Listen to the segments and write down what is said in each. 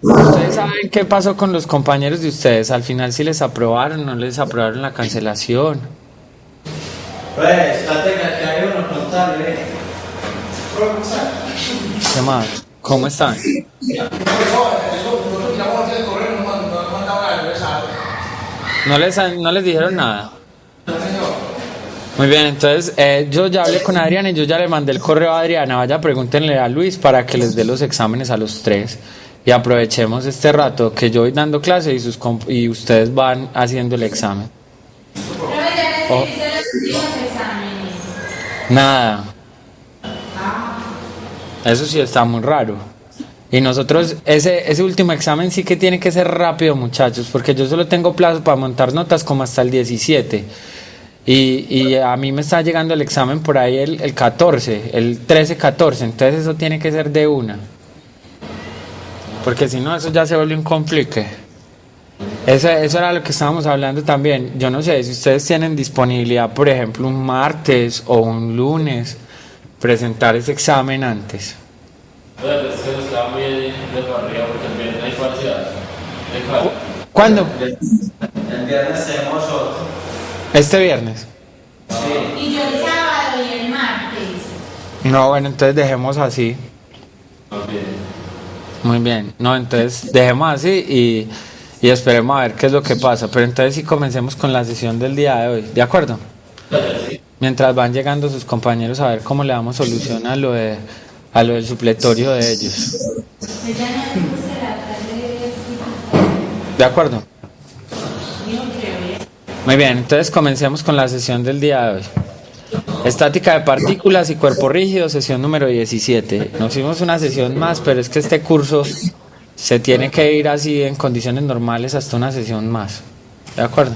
¿Ustedes saben qué pasó con los compañeros de ustedes? Al final sí les aprobaron, no les aprobaron la cancelación. Pues, state que hay uno contable. ¿Qué más? ¿Cómo están? No les dijeron nada. Muy bien, entonces yo ya hablé con Adriana y yo ya le mandé el correo a Adriana. Vaya, pregúntenle a Luis para que les dé los exámenes a los tres y aprovechemos este rato que yo voy dando clase y ustedes van haciendo el examen. Pero ya Oh, recibiste los últimos exámenes. nada, eso sí está muy raro. Y nosotros, ese último examen sí que tiene que ser rápido, muchachos, porque yo solo tengo plazo para montar notas como hasta el 17. Y a mí me está llegando el examen por ahí el 14, el 13-14, entonces eso tiene que ser de una. Porque si no, eso ya se vuelve un complique. Eso era lo que estábamos hablando también. Yo no sé si ustedes tienen disponibilidad, por ejemplo, un martes o un lunes, presentar ese examen antes. Bueno, es que nos queda muy de para arriba porque el viernes hay parcial. ¿De cuál? ¿Cuándo? El viernes tenemos otro. Este viernes. Sí. Y yo el sábado y el martes. No, bueno, entonces dejemos así. Más bien. Muy bien. No, entonces dejemos así y esperemos a ver qué es lo que pasa. Pero entonces sí comencemos con la sesión del día de hoy. ¿De acuerdo? Mientras van llegando sus compañeros a ver cómo le damos solución a lo del supletorio de ellos. Pues ya no me gusta la tarde ¿De acuerdo? yo creo. Muy bien, entonces comencemos con la sesión del día de hoy. Estática de partículas y cuerpo rígido, sesión número 17. Nos hicimos una sesión más, pero es que este curso se tiene que ir así en condiciones normales hasta una sesión más. ¿De acuerdo?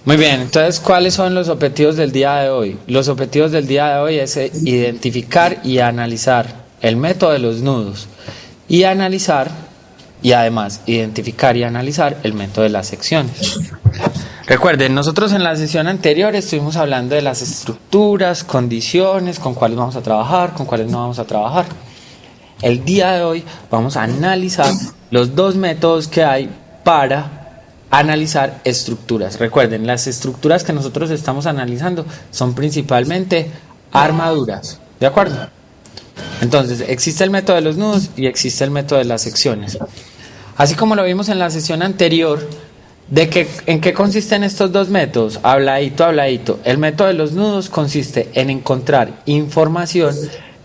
Muy bien, entonces, ¿cuáles son los objetivos del día de hoy? Los objetivos del día de hoy es identificar y analizar el método de los nudos y analizar y además identificar y analizar el método de las secciones. Recuerden, nosotros en la sesión anterior estuvimos hablando de las estructuras, condiciones, con cuáles vamos a trabajar, con cuáles no vamos a trabajar. El día de hoy vamos a analizar los dos métodos que hay para analizar estructuras. Recuerden, las estructuras que nosotros estamos analizando son principalmente armaduras. ¿De acuerdo? Entonces, existe el método de los nudos y existe el método de las secciones. Así como lo vimos en la sesión anterior, ¿en qué consisten estos dos métodos? Habladito, habladito. El método de los nudos consiste en encontrar información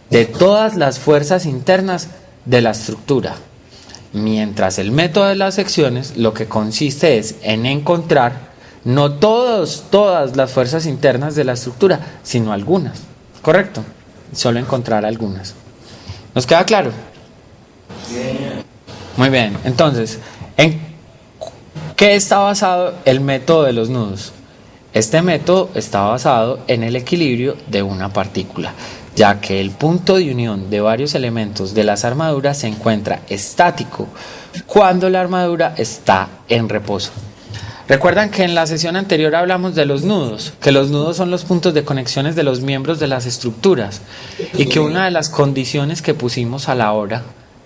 de todas las fuerzas internas de la estructura. Mientras el método de las secciones lo que consiste es en encontrar no todas las fuerzas internas de la estructura, sino algunas. ¿Correcto? Solo encontrar algunas. ¿Nos queda claro? Muy bien. Entonces, ¿en qué está basado el método de los nudos? Este método está basado en el equilibrio de una partícula, ya que el punto de unión de varios elementos de las armaduras se encuentra estático cuando la armadura está en reposo. Recuerdan que en la sesión anterior hablamos de los nudos, que los nudos son los puntos de conexiones de los miembros de las estructuras y que una de las condiciones que pusimos a la hora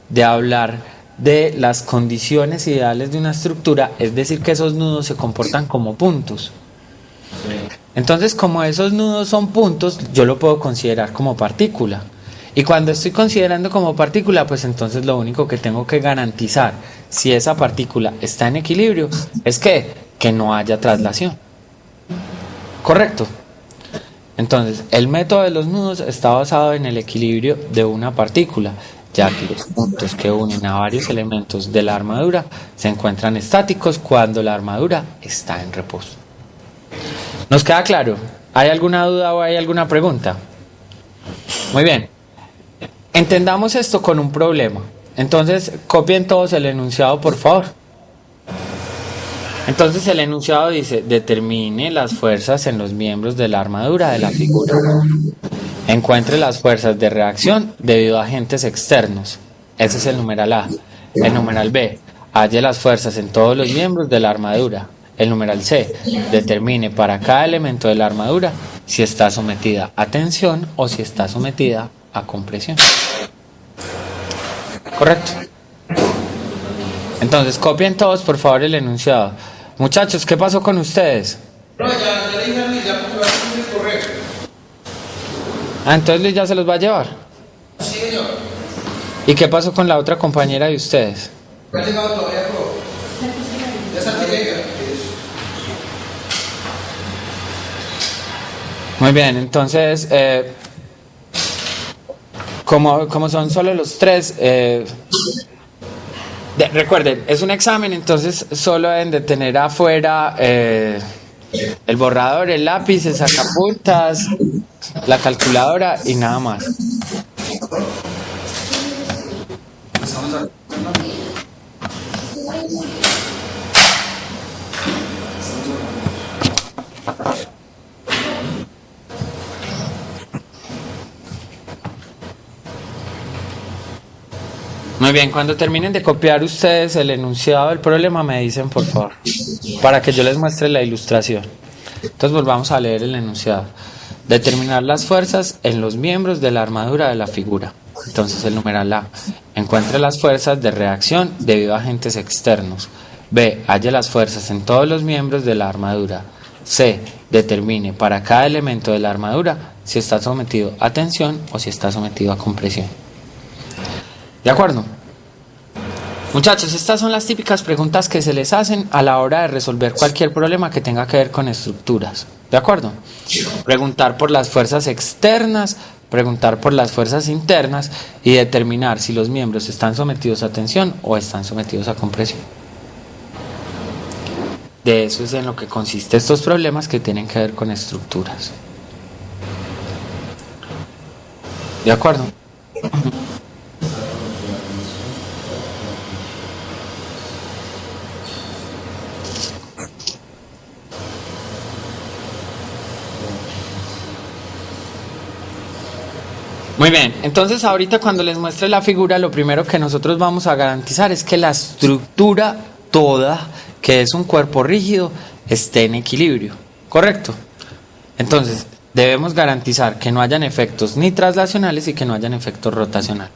de hablar de las condiciones ideales de una estructura es decir que esos nudos se comportan como puntos. Entonces, como esos nudos son puntos, yo lo puedo considerar como partícula. Y cuando estoy considerando como partícula, pues entonces lo único que tengo que garantizar, si esa partícula está en equilibrio, es que no haya traslación. ¿Correcto? Entonces, el método de los nudos está basado en el equilibrio de una partícula, ya que los puntos que unen a varios elementos de la armadura se encuentran estáticos cuando la armadura está en reposo. ¿Nos queda claro? ¿Hay alguna duda o hay alguna pregunta? Muy bien. Entendamos esto con un problema. Entonces, copien todos el enunciado, por favor. Entonces, el enunciado dice, determine las fuerzas en los miembros de la armadura de la figura. Encuentre las fuerzas de reacción debido a agentes externos. Ese es el numeral A. El numeral B. Halle las fuerzas en todos los miembros de la armadura. El numeral C. Determine para cada elemento de la armadura si está sometida a tensión o si está sometida a compresión. Correcto. Entonces, copien todos, por favor, el enunciado. Muchachos, ¿qué pasó con ustedes? No, ya le dije a Luis, ya porque va a hacer el correo. Ah, entonces Luis ya se los va a llevar. Sí, señor. ¿Y qué pasó con la otra compañera de ustedes? No ha llegado todavía, pro. Ya está que llega. Muy bien, entonces, como son solo los tres, recuerden, es un examen, entonces solo deben de tener afuera el borrador, el lápiz, el sacapuntas, la calculadora y nada más. Muy bien, cuando terminen de copiar ustedes el enunciado del problema me dicen por favor, para que yo les muestre la ilustración. Entonces volvamos a leer el enunciado. Determinar las fuerzas en los miembros de la armadura de la figura. Entonces el numeral A. Encuentre las fuerzas de reacción debido a agentes externos. B. Halle las fuerzas en todos los miembros de la armadura. C. Determine para cada elemento de la armadura si está sometido a tensión o si está sometido a compresión. ¿De acuerdo? Muchachos, estas son las típicas preguntas que se les hacen a la hora de resolver cualquier problema que tenga que ver con estructuras. ¿De acuerdo? Preguntar por las fuerzas externas, preguntar por las fuerzas internas y determinar si los miembros están sometidos a tensión o están sometidos a compresión. De eso es en lo que consisten estos problemas que tienen que ver con estructuras. ¿De acuerdo? Muy bien, entonces ahorita cuando les muestre la figura, lo primero que nosotros vamos a garantizar es que la estructura toda, que es un cuerpo rígido, esté en equilibrio, ¿correcto? Entonces, debemos garantizar que no hayan efectos ni traslacionales y que no hayan efectos rotacionales.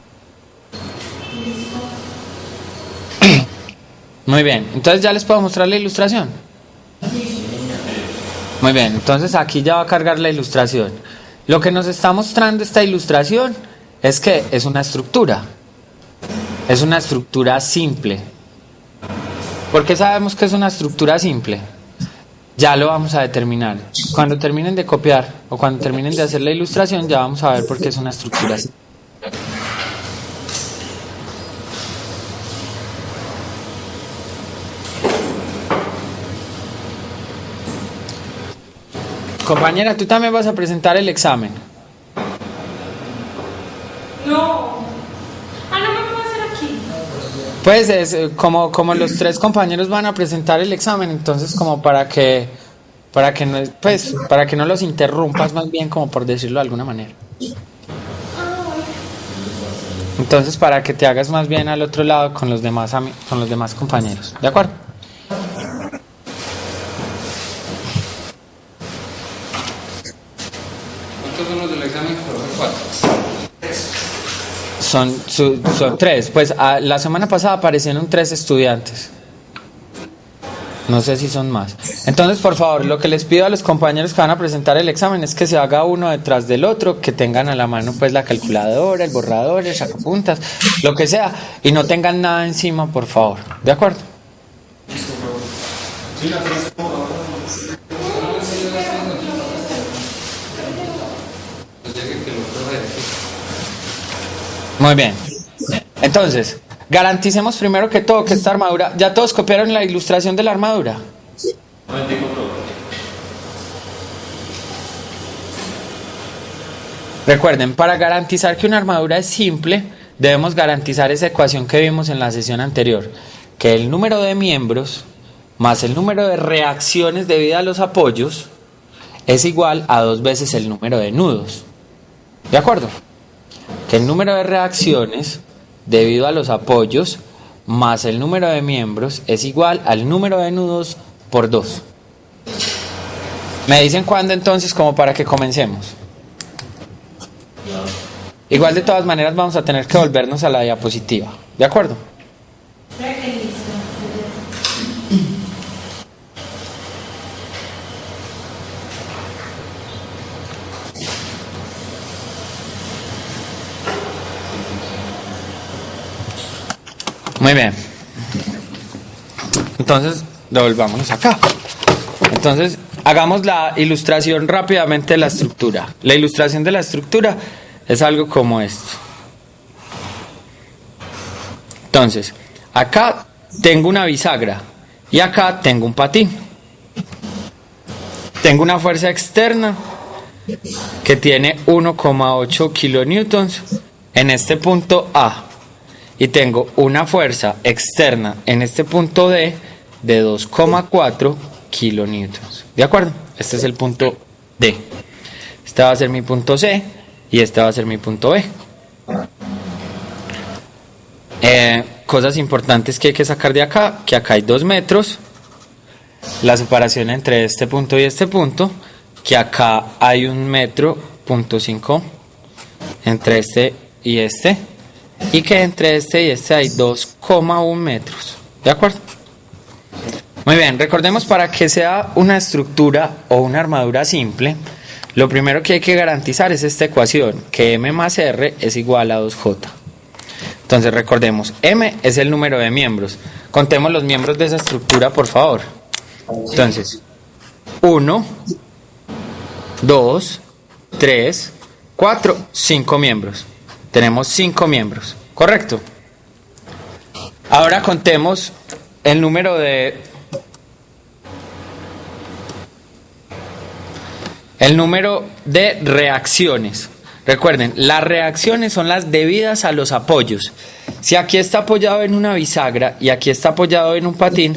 Muy bien, entonces ya les puedo mostrar la ilustración. Muy bien, entonces aquí ya va a cargar la ilustración. Lo que nos está mostrando esta ilustración es que es una estructura simple. ¿Por qué sabemos que es una estructura simple? Ya lo vamos a determinar. Cuando terminen de copiar o cuando terminen de hacer la ilustración ya vamos a ver por qué es una estructura simple. Compañera, tú también vas a presentar el examen. No. Ah, no me puedo hacer aquí. Pues es como los tres compañeros van a presentar el examen, entonces como para que no los interrumpas, más bien como por decirlo de alguna manera. Entonces para que te hagas más bien al otro lado con los demás compañeros, ¿de acuerdo? ¿Cuántos son los del examen? Son tres. Pues la semana pasada aparecieron 3 estudiantes. No sé si son más. Entonces, por favor, lo que les pido a los compañeros que van a presentar el examen es que se haga uno detrás del otro, que tengan a la mano pues la calculadora, el borrador, el sacapuntas, lo que sea, y no tengan nada encima, por favor. ¿De acuerdo? Muy bien. Entonces, garanticemos primero que todo que esta armadura... ¿Ya todos copiaron la ilustración de la armadura? Recuerden, para garantizar que una armadura es simple, debemos garantizar esa ecuación que vimos en la sesión anterior, que el número de miembros más el número de reacciones debido a los apoyos es igual a 2 veces el número de nudos. ¿De acuerdo? Que el número de reacciones debido a los apoyos más el número de miembros es igual al número de nudos por 2. ¿Me dicen cuándo entonces como para que comencemos? Igual de todas maneras vamos a tener que volvernos a la diapositiva. ¿De acuerdo? Creo que listo. Muy bien. Entonces, devolvámonos acá. Entonces, hagamos la ilustración rápidamente de la estructura. La ilustración de la estructura es algo como esto. Entonces, acá tengo una bisagra y acá tengo un patín. Tengo una fuerza externa que tiene 1,8 kilonewtons en este punto A. Y tengo una fuerza externa en este punto D de 2,4 kilonewtons. ¿De acuerdo? Este es el punto D. Este va a ser mi punto C y este va a ser mi punto B. Cosas importantes que hay que sacar de acá, que acá hay 2 metros. La separación entre este punto y este punto, que acá hay 1,5 metros entre este y este. Y que entre este y este hay 2,1 metros. ¿De acuerdo? Muy bien, recordemos, para que sea una estructura o una armadura simple, lo primero que hay que garantizar es esta ecuación, que M más R es igual a 2J. Entonces recordemos, M es el número de miembros. Contemos los miembros de esa estructura, por favor. Entonces, 1, 2, 3, 4, 5 miembros. Tenemos 5 miembros, ¿correcto? Ahora contemos el número de reacciones. Recuerden, las reacciones son las debidas a los apoyos. Si aquí está apoyado en una bisagra y aquí está apoyado en un patín,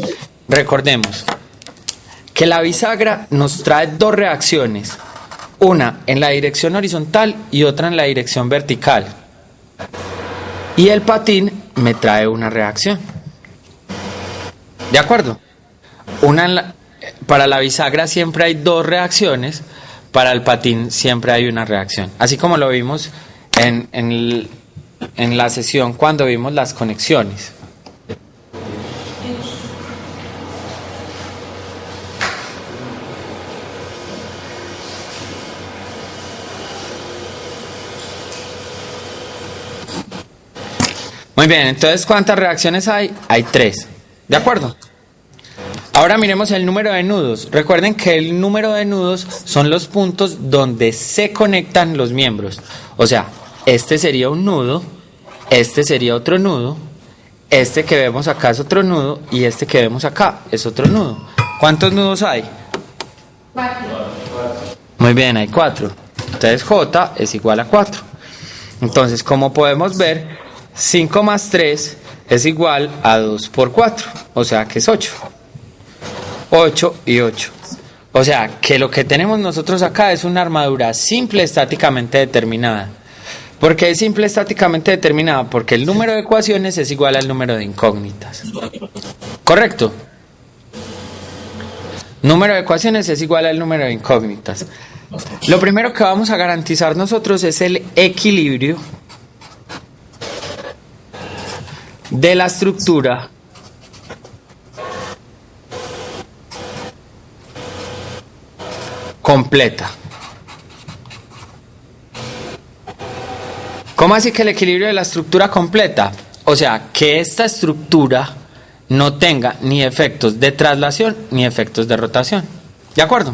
recordemos que la bisagra nos trae 2 reacciones, una en la dirección horizontal y otra en la dirección vertical. Y el patín me trae una reacción. ¿De acuerdo? Para la bisagra siempre hay 2 reacciones, para el patín siempre hay una reacción. Así como lo vimos en la sesión cuando vimos las conexiones. Muy bien, entonces ¿cuántas reacciones hay? Hay 3. ¿De acuerdo? Ahora miremos el número de nudos. Recuerden que el número de nudos son los puntos donde se conectan los miembros. O sea, este sería un nudo, este sería otro nudo, este que vemos acá es otro nudo y este que vemos acá es otro nudo. ¿Cuántos nudos hay? 4. Muy bien, hay 4. Entonces J es igual a 4. Entonces, como podemos ver, 5 más 3 es igual a 2 por 4, o sea que es 8. 8 y 8. O sea que lo que tenemos nosotros acá es una armadura simple estáticamente determinada. ¿Por qué es simple estáticamente determinada? Porque el número de ecuaciones es igual al número de incógnitas. ¿Correcto? Número de ecuaciones es igual al número de incógnitas. Lo primero que vamos a garantizar nosotros es el equilibrio de la estructura completa. ¿Cómo así que el equilibrio de la estructura completa? O sea, que esta estructura no tenga ni efectos de traslación ni efectos de rotación. ¿De acuerdo?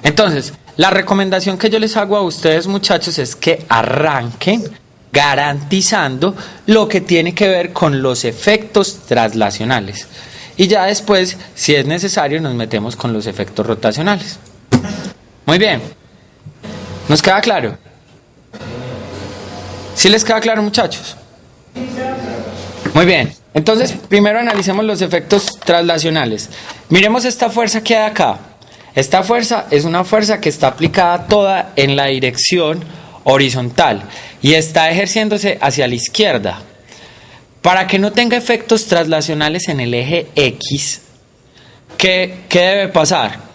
Entonces, la recomendación que yo les hago a ustedes, muchachos, es que arranquen garantizando lo que tiene que ver con los efectos traslacionales. Y ya después, si es necesario, nos metemos con los efectos rotacionales. Muy bien. ¿Nos queda claro? ¿Sí les queda claro, muchachos? Muy bien. Entonces, primero analicemos los efectos traslacionales. Miremos esta fuerza que hay acá. Esta fuerza es una fuerza que está aplicada toda en la dirección horizontal y está ejerciéndose hacia la izquierda. Para que no tenga efectos traslacionales en el eje X, ¿qué debe pasar?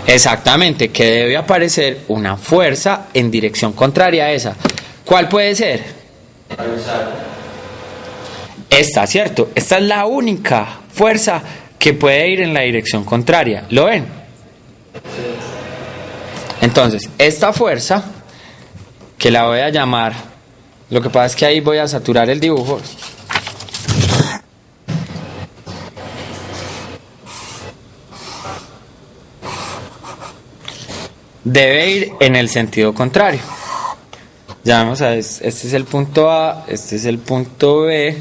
Exactamente, que debe aparecer una fuerza en dirección contraria a esa. ¿Cuál puede ser? Esta, ¿cierto? Esta es la única fuerza que puede ir en la dirección contraria. ¿Lo ven? Entonces, esta fuerza, que la voy a llamar, lo que pasa es que ahí voy a saturar el dibujo. Debe ir en el sentido contrario. Ya vamos a ver, este es el punto A, este es el punto B,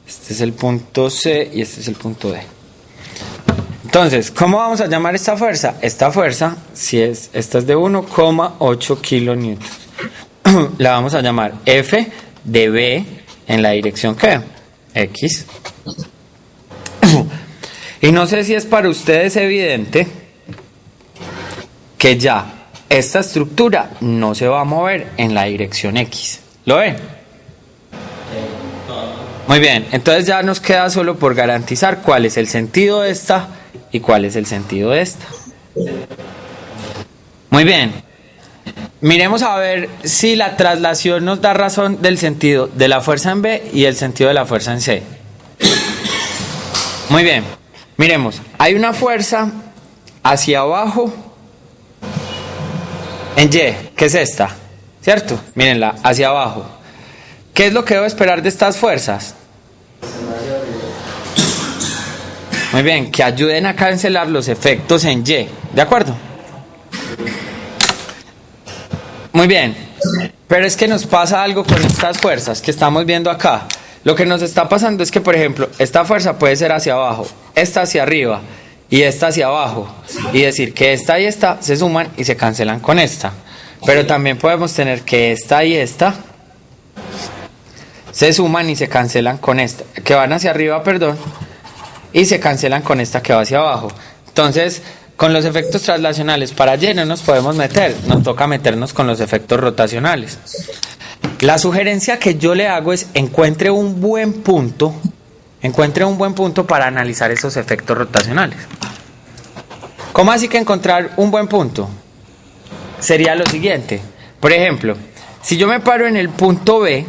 este es el punto C y este es el punto D. Entonces, ¿cómo vamos a llamar esta fuerza? Esta fuerza, esta es de 1,8 kilonewtons. La vamos a llamar F de B en la dirección ¿qué? X. Y no sé si es para ustedes evidente que ya esta estructura no se va a mover en la dirección X. ¿Lo ven? Muy bien, entonces ya nos queda solo por garantizar cuál es el sentido de esta y cuál es el sentido de esta. Muy bien. Miremos a ver si la traslación nos da razón del sentido de la fuerza en B y el sentido de la fuerza en C. Muy bien. Miremos, hay una fuerza hacia abajo en Y, que es esta, ¿cierto? Mírenla, hacia abajo. ¿Qué es lo que debo esperar de estas fuerzas? Muy bien, que ayuden a cancelar los efectos en Y, ¿de acuerdo? Muy bien, pero es que nos pasa algo con estas fuerzas que estamos viendo acá. Lo que nos está pasando es que, por ejemplo, esta fuerza puede ser hacia abajo, esta hacia arriba y esta hacia abajo, y decir que esta y esta se suman y se cancelan con esta. Pero también podemos tener que esta y esta se suman y se cancelan con esta, que van hacia arriba, perdón, y se cancelan con esta que va hacia abajo. Entonces, con los efectos traslacionales para Y no nos podemos meter, nos toca meternos con los efectos rotacionales. La sugerencia que yo le hago es encuentre un buen punto para analizar esos efectos rotacionales. ¿Cómo así que encontrar un buen punto? Sería lo siguiente. Por ejemplo, si yo me paro en el punto B,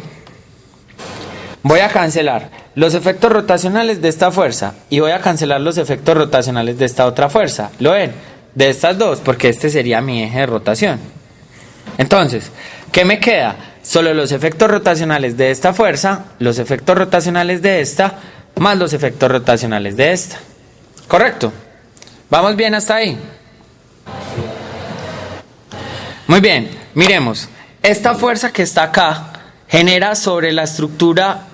voy a cancelar los efectos rotacionales de esta fuerza y voy a cancelar los efectos rotacionales de esta otra fuerza. ¿Lo ven? De estas dos, porque este sería mi eje de rotación. Entonces, ¿qué me queda? Solo los efectos rotacionales de esta fuerza, los efectos rotacionales de esta, más los efectos rotacionales de esta. ¿Correcto? ¿Vamos bien hasta ahí? Muy bien, miremos. Esta fuerza que está acá genera sobre la estructura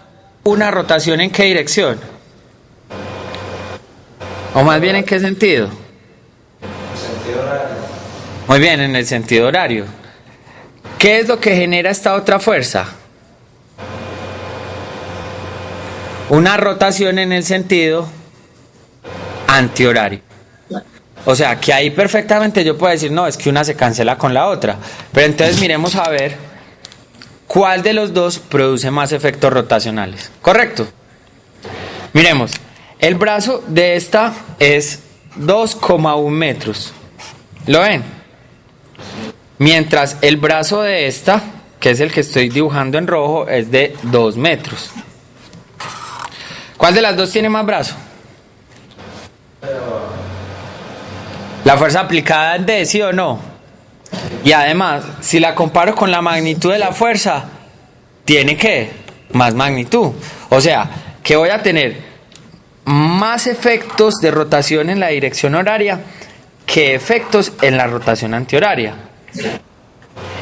una rotación ¿en qué dirección? O más bien ¿en qué sentido? Sentido horario. Muy bien, en el sentido horario. ¿Qué es lo que genera esta otra fuerza? Una rotación en el sentido antihorario. O sea, que ahí perfectamente yo puedo decir, no, es que una se cancela con la otra. Pero entonces miremos a ver cuál de los dos produce más efectos rotacionales. ¿Correcto? Miremos, el brazo de esta es 2,1 metros. ¿Lo ven? Mientras el brazo de esta, que es el que estoy dibujando en rojo, es de 2 metros. ¿Cuál de las dos tiene más brazo? La fuerza aplicada es D, ¿sí o no? Y además, si la comparo con la magnitud de la fuerza, tiene que más magnitud. O sea, que voy a tener más efectos de rotación en la dirección horaria que efectos en la rotación antihoraria.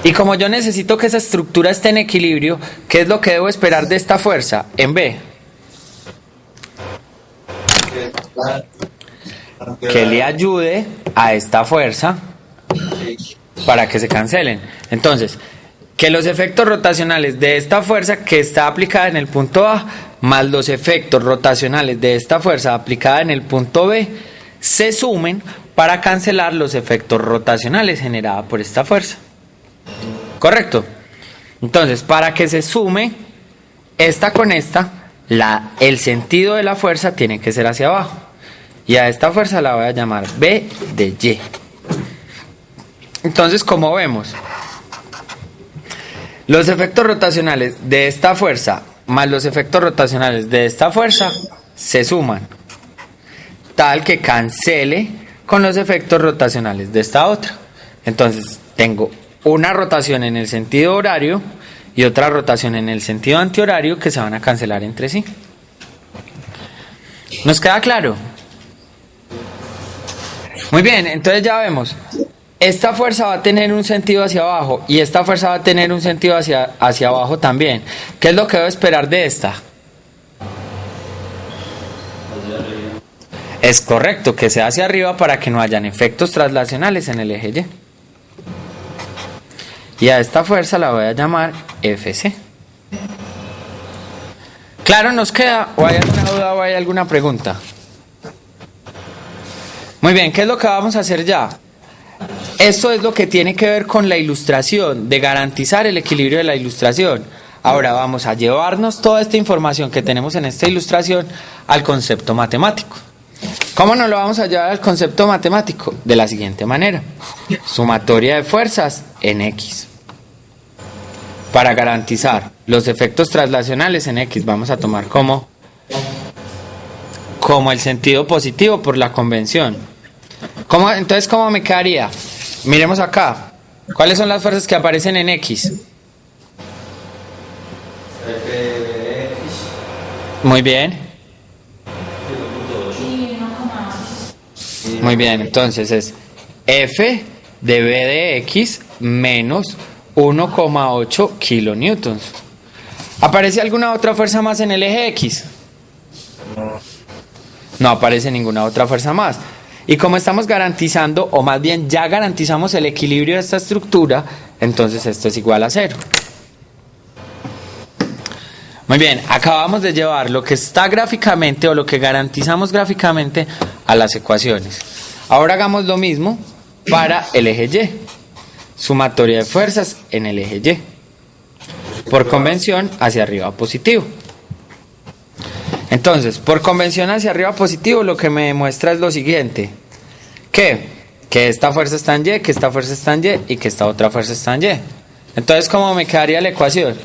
Y como yo necesito que esa estructura esté en equilibrio, ¿qué es lo que debo esperar de esta fuerza en B? Que le ayude a esta fuerza para que se cancelen. Entonces, que los efectos rotacionales de esta fuerza que está aplicada en el punto A más los efectos rotacionales de esta fuerza aplicada en el punto B se sumen para cancelar los efectos rotacionales generados por esta fuerza. ¿Correcto? Entonces, para que se sume esta con esta, el sentido de la fuerza tiene que ser hacia abajo. Y a esta fuerza la voy a llamar B de Y. Entonces, como vemos, los efectos rotacionales de esta fuerza más los efectos rotacionales de esta fuerza se suman, tal que cancele con los efectos rotacionales de esta otra. Entonces, tengo una rotación en el sentido horario y otra rotación en el sentido antihorario que se van a cancelar entre sí. ¿Nos queda claro? Muy bien, entonces ya vemos. Esta fuerza va a tener un sentido hacia abajo y esta fuerza va a tener un sentido hacia abajo también. ¿Qué es lo que debo esperar de esta? Es correcto, que sea hacia arriba para que no hayan efectos traslacionales en el eje Y. Y a esta fuerza la voy a llamar FC. ¿Claro nos queda? ¿O hay alguna duda o hay alguna pregunta? Muy bien, ¿qué es lo que vamos a hacer ya? Esto es lo que tiene que ver con la ilustración, de garantizar el equilibrio de la ilustración. Ahora vamos a llevarnos toda esta información que tenemos en esta ilustración al concepto matemático. ¿Cómo nos lo vamos a llevar al concepto matemático? De la siguiente manera. Sumatoria de fuerzas en X. Para garantizar los efectos traslacionales en X, vamos a tomar como el sentido positivo por la convención. Entonces, ¿cómo me quedaría? Miremos acá. ¿Cuáles son las fuerzas que aparecen en X? Muy bien. Muy bien, entonces es F de B de X menos 1,8 kilonewtons. ¿Aparece alguna otra fuerza más en el eje X? No aparece ninguna otra fuerza más. Y como estamos garantizando, o más bien ya garantizamos el equilibrio de esta estructura, entonces esto es igual a 0. Muy bien, acabamos de llevar lo que está gráficamente o lo que garantizamos gráficamente a las ecuaciones. Ahora hagamos lo mismo para el eje Y. Sumatoria de fuerzas en el eje Y. Por convención hacia arriba positivo. Entonces, por convención hacia arriba positivo, lo que me demuestra es lo siguiente. Que esta fuerza está en Y, que esta fuerza está en Y y que esta otra fuerza está en Y. Entonces, ¿cómo me quedaría la ecuación?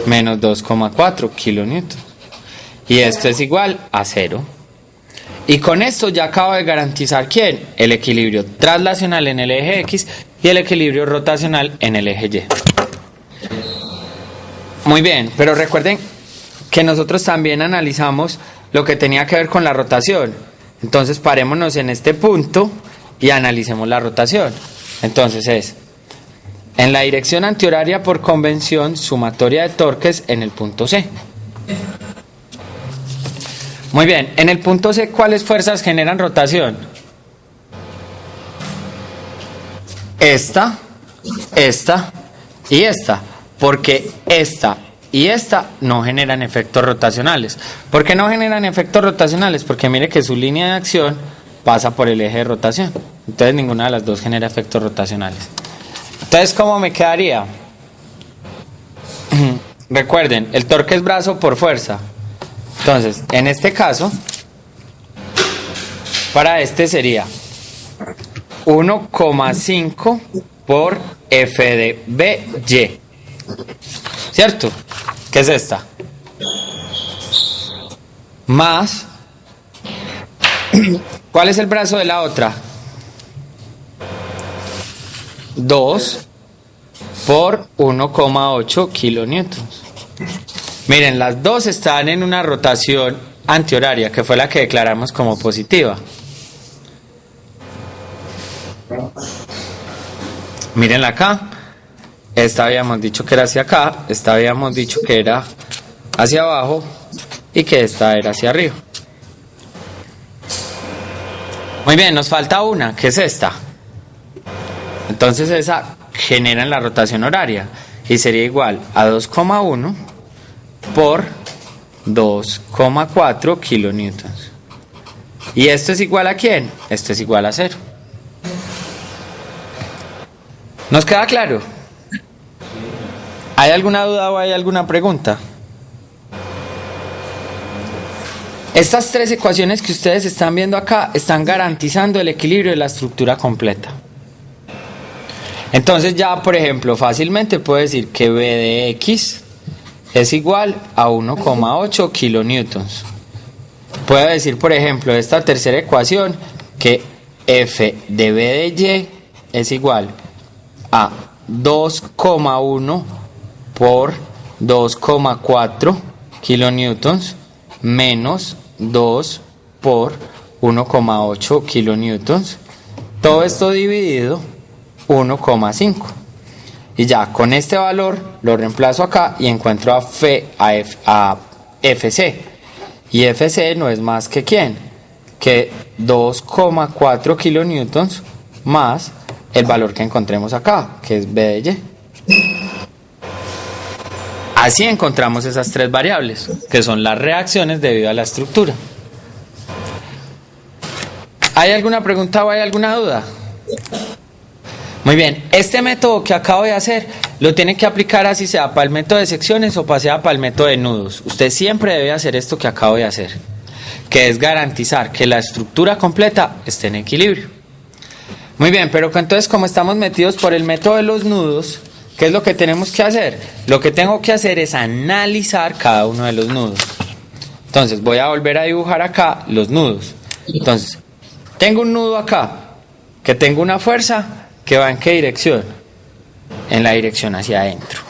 Menos 2,4 kilonewtons. Y esto es igual a 0. Y con esto ya acabo de garantizar ¿quién? El equilibrio traslacional en el eje X y el equilibrio rotacional en el eje Y. Muy bien, pero recuerden que nosotros también analizamos lo que tenía que ver con la rotación. Entonces parémonos en este punto y analicemos la rotación. Entonces es, en la dirección antihoraria por convención, sumatoria de torques en el punto C. Muy bien, en el punto C, ¿cuáles fuerzas generan rotación? Esta y esta. Porque esta y esta no generan efectos rotacionales. ¿Por qué no generan efectos rotacionales? Porque mire que su línea de acción pasa por el eje de rotación. Entonces ninguna de las dos genera efectos rotacionales. Entonces, ¿cómo me quedaría? Recuerden, el torque es brazo por fuerza. Entonces, en este caso, para este sería 1,5 por F de BY. ¿Cierto? ¿Qué es esta? Más, ¿cuál es el brazo de la otra? 2 por 1,8 kilonewtons. Miren, las dos están en una rotación antihoraria, que fue la que declaramos como positiva. Mírenla acá. Esta habíamos dicho que era hacia acá, esta habíamos dicho que era hacia abajo y que esta era hacia arriba. Muy bien, nos falta una, que es esta. Entonces esa genera la rotación horaria y sería igual a 2,1 por 2,4 kilonewtons. ¿Y esto es igual a quién? Esto es igual a 0. ¿Nos queda claro? ¿Hay alguna duda o hay alguna pregunta? Estas tres ecuaciones que ustedes están viendo acá están garantizando el equilibrio de la estructura completa. Entonces ya, por ejemplo, fácilmente puedo decir que B de X es igual a 1,8 kilonewtons. Puedo decir, por ejemplo, esta tercera ecuación que F de B de Y es igual a 2,1 por 2,4 kilonewtons menos 2 por 1,8 kilonewtons. Todo esto dividido 1,5. Y ya con este valor lo reemplazo acá y encuentro a FC. Y FC no es más que ¿quién? Que 2,4 kilonewtons más el valor que encontremos acá, que es B de Y. Así encontramos esas tres variables, que son las reacciones debido a la estructura. ¿Hay alguna pregunta o hay alguna duda? Muy bien, este método que acabo de hacer lo tiene que aplicar así sea para el método de secciones o sea para el método de nudos. Usted siempre debe hacer esto que acabo de hacer, que es garantizar que la estructura completa esté en equilibrio. Muy bien, pero entonces como estamos metidos por el método de los nudos, ¿qué es lo que tenemos que hacer? Lo que tengo que hacer es analizar cada uno de los nudos. Entonces voy a volver a dibujar acá los nudos. Entonces, tengo un nudo acá, que tengo una fuerza que va en qué dirección, en la dirección hacia adentro.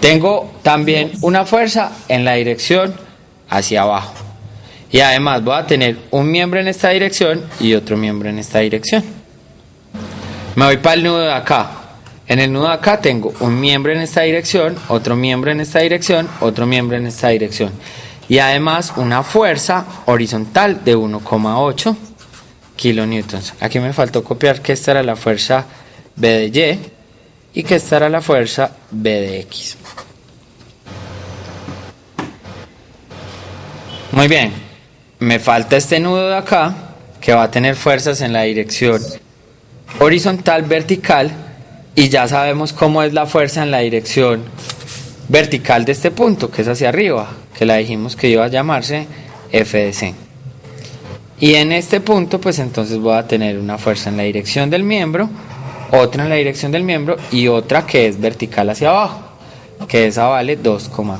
Tengo también una fuerza en la dirección hacia abajo. Y además voy a tener un miembro en esta dirección y otro miembro en esta dirección. Me voy para el nudo de acá. En el nudo de acá tengo un miembro en esta dirección, otro miembro en esta dirección, otro miembro en esta dirección. Y además una fuerza horizontal de 1,8 kilonewtons. Aquí me faltó copiar que esta era la fuerza B de Y y que esta era la fuerza B de X. Muy bien, me falta este nudo de acá que va a tener fuerzas en la dirección horizontal, vertical, y ya sabemos cómo es la fuerza en la dirección vertical de este punto, que es hacia arriba, que la dijimos que iba a llamarse F de C. Y en este punto, pues entonces voy a tener una fuerza en la dirección del miembro, otra en la dirección del miembro y otra que es vertical hacia abajo, que esa vale 2,4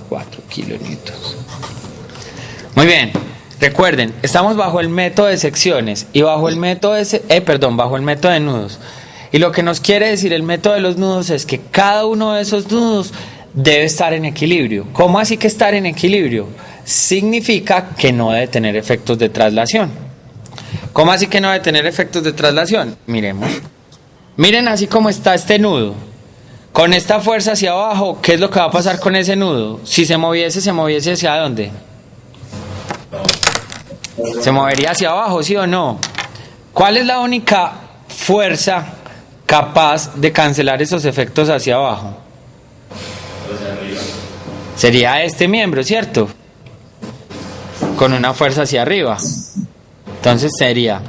kilonewtons. Muy bien, recuerden, estamos bajo el método de secciones y bajo el método bajo el método de nudos. Y lo que nos quiere decir el método de los nudos es que cada uno de esos nudos debe estar en equilibrio. ¿Cómo así que estar en equilibrio? Significa que no debe tener efectos de traslación. ¿Cómo así que no debe tener efectos de traslación? Miremos. Miren así como está este nudo. Con esta fuerza hacia abajo, ¿qué es lo que va a pasar con ese nudo? Si se moviese ¿hacia dónde? Se movería hacia abajo, ¿sí o no? ¿Cuál es la única fuerza capaz de cancelar esos efectos hacia abajo? Sería este miembro, ¿cierto? Con una fuerza hacia arriba. Entonces sería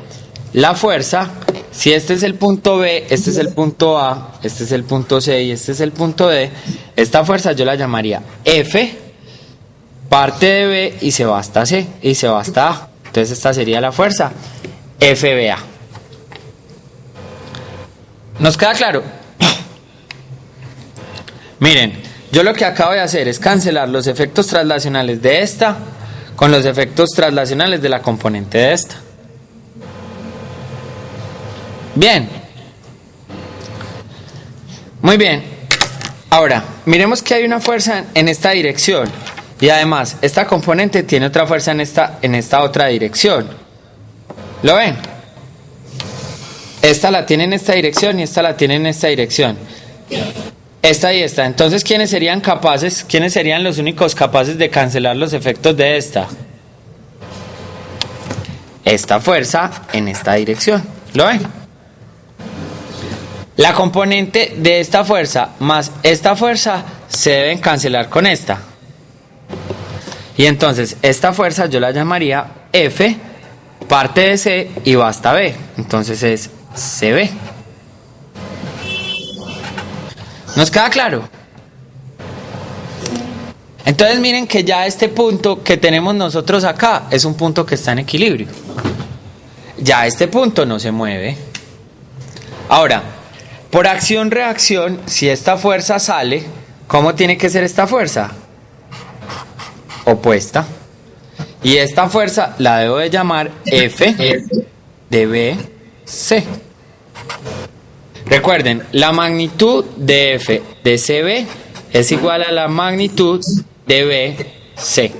la fuerza, si este es el punto B, este es el punto A, este es el punto C y este es el punto D, esta fuerza yo la llamaría F, parte de B y se va hasta C y se va hasta A. Entonces esta sería la fuerza FBA. ¿Nos queda claro? Miren, yo lo que acabo de hacer es cancelar los efectos traslacionales de esta con los efectos traslacionales de la componente de esta. Bien. Muy bien. Ahora, miremos que hay una fuerza en esta dirección. Y además, esta componente tiene otra fuerza en esta otra dirección. ¿Lo ven? Esta la tiene en esta dirección y esta la tiene en esta dirección. Esta y esta. Entonces, ¿quiénes serían los únicos capaces de cancelar los efectos de esta? Esta fuerza en esta dirección. ¿Lo ven? La componente de esta fuerza más esta fuerza se deben cancelar con esta. Y entonces, esta fuerza yo la llamaría F, parte de C y va hasta B. Entonces es CB. ¿Nos queda claro? Entonces miren que ya este punto que tenemos nosotros acá es un punto que está en equilibrio. Ya este punto no se mueve. Ahora, por acción-reacción, si esta fuerza sale, ¿cómo tiene que ser esta fuerza? Opuesta. Y esta fuerza la debo de llamar F de BC. Recuerden, la magnitud de F de CB es igual a la magnitud de BC.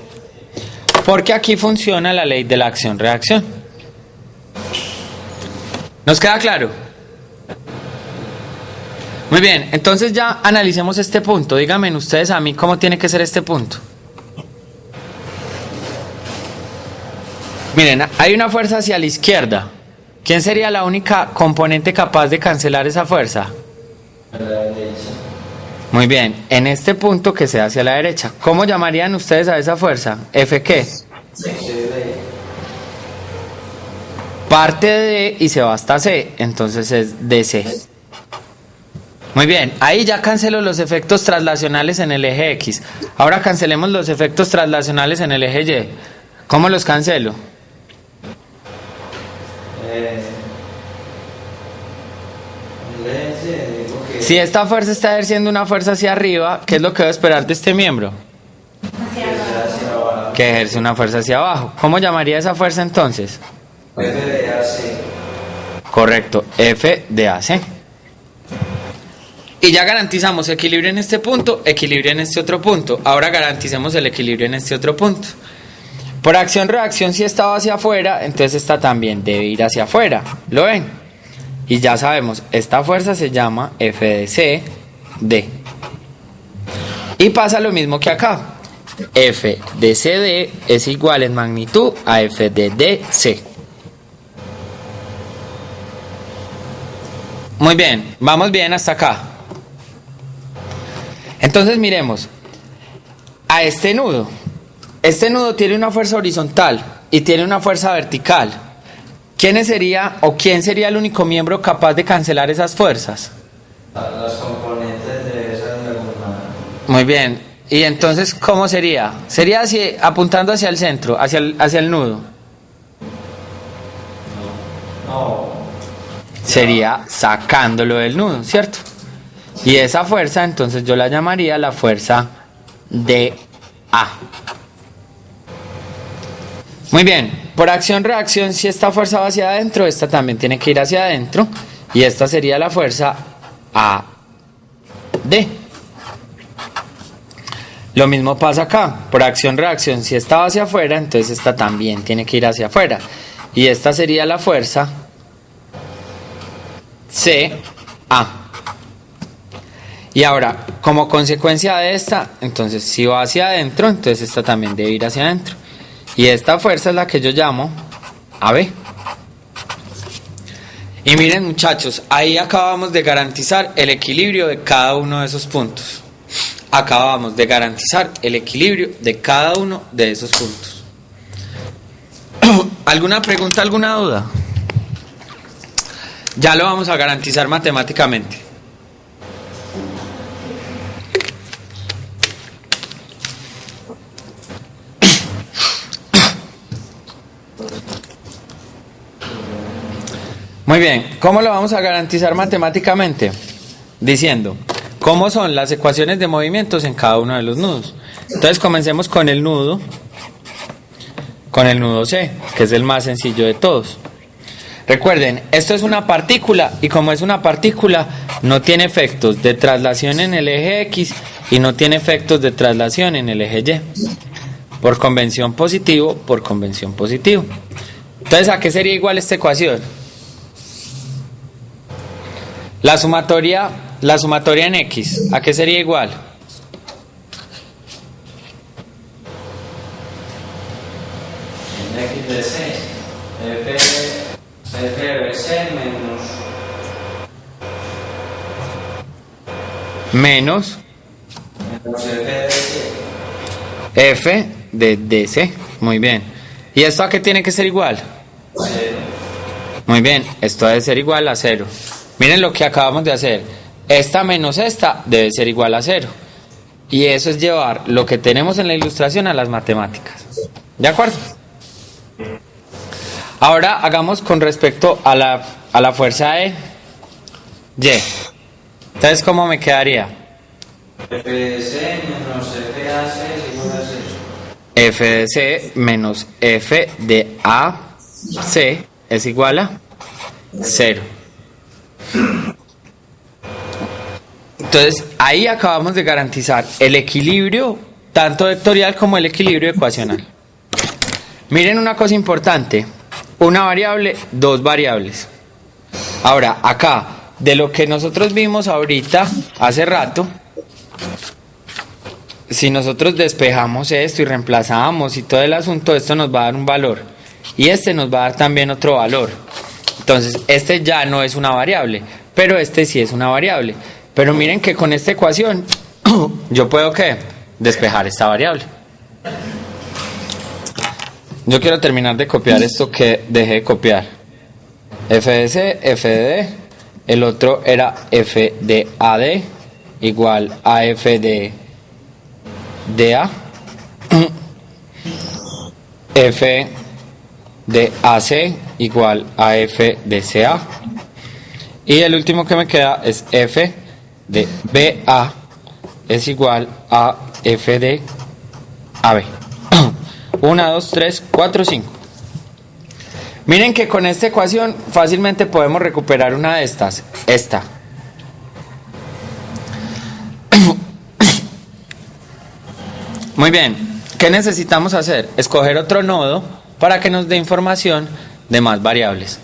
Porque aquí funciona la ley de la acción-reacción. ¿Nos queda claro? Muy bien, entonces ya analicemos este punto. Díganme ustedes a mí cómo tiene que ser este punto. Miren, hay una fuerza hacia la izquierda. ¿Quién sería la única componente capaz de cancelar esa fuerza? A la derecha. Muy bien, en este punto que sea hacia la derecha, ¿cómo llamarían ustedes a esa fuerza? ¿F qué? Parte de D y se va hasta C, entonces es DC. Muy bien, ahí ya cancelo los efectos traslacionales en el eje X. Ahora cancelemos los efectos traslacionales en el eje Y. ¿Cómo los cancelo? Si esta fuerza está ejerciendo una fuerza hacia arriba, ¿qué es lo que debo esperar de este miembro? Hacia abajo. Que ejerce una fuerza hacia abajo. ¿Cómo llamaría esa fuerza entonces? F de AC. Correcto, F de AC. Y ya garantizamos equilibrio en este punto, equilibrio en este otro punto. Ahora garanticemos el equilibrio en este otro punto. Por acción-reacción, si esta va hacia afuera, entonces esta también debe ir hacia afuera. ¿Lo ven? Y ya sabemos, esta fuerza se llama F de C, D. Y pasa lo mismo que acá. F de CD es igual en magnitud a F de DC. Muy bien, vamos bien hasta acá. Entonces miremos a este nudo. Este nudo tiene una fuerza horizontal y tiene una fuerza vertical. ¿Quién sería el único miembro capaz de cancelar esas fuerzas? Las componentes de esa diagonal. Muy bien. Y entonces, ¿cómo sería? Sería así, apuntando hacia el centro, hacia el nudo. No. Sería sacándolo del nudo, ¿cierto? Y esa fuerza, entonces yo la llamaría la fuerza DA. Muy bien. Por acción-reacción, si esta fuerza va hacia adentro, esta también tiene que ir hacia adentro. Y esta sería la fuerza AD. Lo mismo pasa acá. Por acción-reacción, si esta va hacia afuera, entonces esta también tiene que ir hacia afuera. Y esta sería la fuerza CA. Y ahora, como consecuencia de esta, entonces si va hacia adentro, entonces esta también debe ir hacia adentro. Y esta fuerza es la que yo llamo AB. Y miren muchachos, ahí acabamos de garantizar el equilibrio de cada uno de esos puntos. Acabamos de garantizar el equilibrio de cada uno de esos puntos. ¿Alguna pregunta, alguna duda? Ya lo vamos a garantizar matemáticamente. Muy bien, ¿cómo lo vamos a garantizar matemáticamente? Diciendo, ¿cómo son las ecuaciones de movimientos en cada uno de los nudos? Entonces comencemos con el nudo C, que es el más sencillo de todos. Recuerden, esto es una partícula y como es una partícula, no tiene efectos de traslación en el eje X y no tiene efectos de traslación en el eje Y. Por convención positivo, por convención positivo. Entonces, ¿a qué sería igual esta ecuación? La sumatoria en X, ¿a qué sería igual? En X de C. F de C Menos F de C. F de DC. Muy bien. ¿Y esto a qué tiene que ser igual? 0. Muy bien, esto debe ser igual a 0. Miren lo que acabamos de hacer. Esta menos esta debe ser igual a 0. Y eso es llevar lo que tenemos en la ilustración a las matemáticas. ¿De acuerdo? Ahora hagamos con respecto a la fuerza de Y. Entonces, ¿cómo me quedaría? F de C menos F de AC es igual a 0. F de C menos F de AC es igual a 0. Entonces, ahí acabamos de garantizar el equilibrio tanto vectorial como el equilibrio ecuacional. Miren una cosa importante. Una variable, dos variables. Ahora, acá, de lo que nosotros vimos ahorita, hace rato, si nosotros despejamos esto y reemplazamos y todo el asunto, esto nos va a dar un valor. Y este nos va a dar también otro valor. Entonces, este ya no es una variable, pero este sí es una variable. Pero miren que con esta ecuación, yo puedo, ¿qué? Despejar esta variable. Yo quiero terminar de copiar esto que dejé de copiar. F de C, F de D. El otro era F de AD igual a F de DA. F de AC igual a F de CA. Y el último que me queda es F de BA es igual a F de AB. 1, 2, 3, 4, 5. Miren que con esta ecuación fácilmente podemos recuperar una de estas. Esta. Muy bien. ¿Qué necesitamos hacer? Escoger otro nodo para que nos dé información de más variables.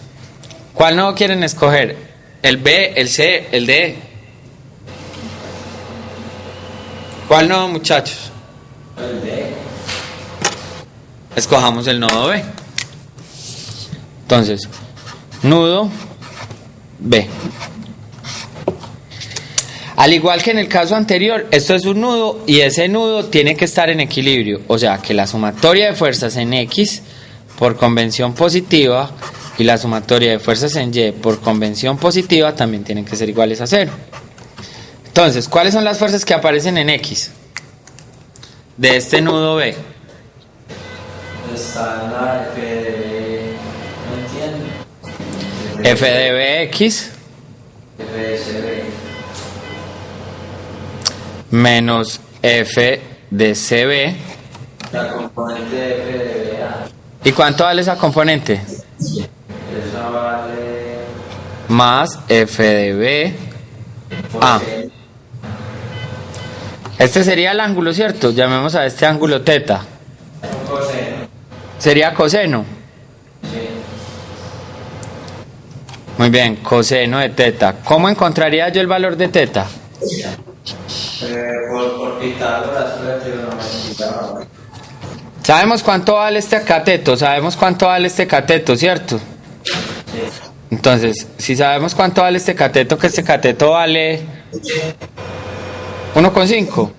¿Cuál nodo quieren escoger? ¿El B, el C, el D? ¿Cuál nodo, muchachos? El D. Escojamos el nodo B. Entonces, nudo B. Al igual que en el caso anterior, esto es un nudo y ese nudo tiene que estar en equilibrio. O sea, que la sumatoria de fuerzas en X por convención positiva y la sumatoria de fuerzas en Y por convención positiva también tienen que ser iguales a 0. Entonces, ¿cuáles son las fuerzas que aparecen en X de este nudo B? Está en la F de B. No entiendo. F de BX F de CB. menos F de CB. La componente de F de BA. ¿Y cuánto vale esa componente? Eso vale. Más F de B. Por Ah. C. Este sería el ángulo, ¿cierto? Llamemos a este ángulo teta. Un coseno. Sería coseno. Sí. Muy bien, coseno de teta. ¿Cómo encontraría yo el valor de teta? Por Pitágoras, pero trigonometría. Sabemos cuánto vale este cateto, sabemos cuánto vale este cateto, ¿cierto? Sí. Entonces, si sabemos cuánto vale este cateto, que este cateto vale 1,5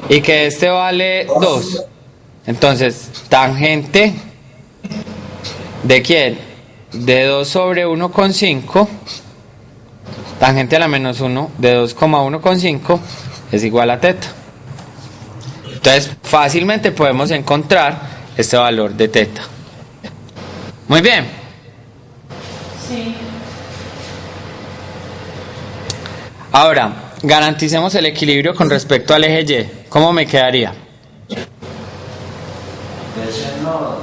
y que este vale 2. Entonces, tangente ¿de quién? De 2 sobre 1,5, tangente a la menos 1 de 2,1,5 es igual a teta. Entonces, fácilmente podemos encontrar este valor de teta. Muy bien. Sí. Ahora, garanticemos el equilibrio con respecto al eje Y. ¿Cómo me quedaría? Ese no.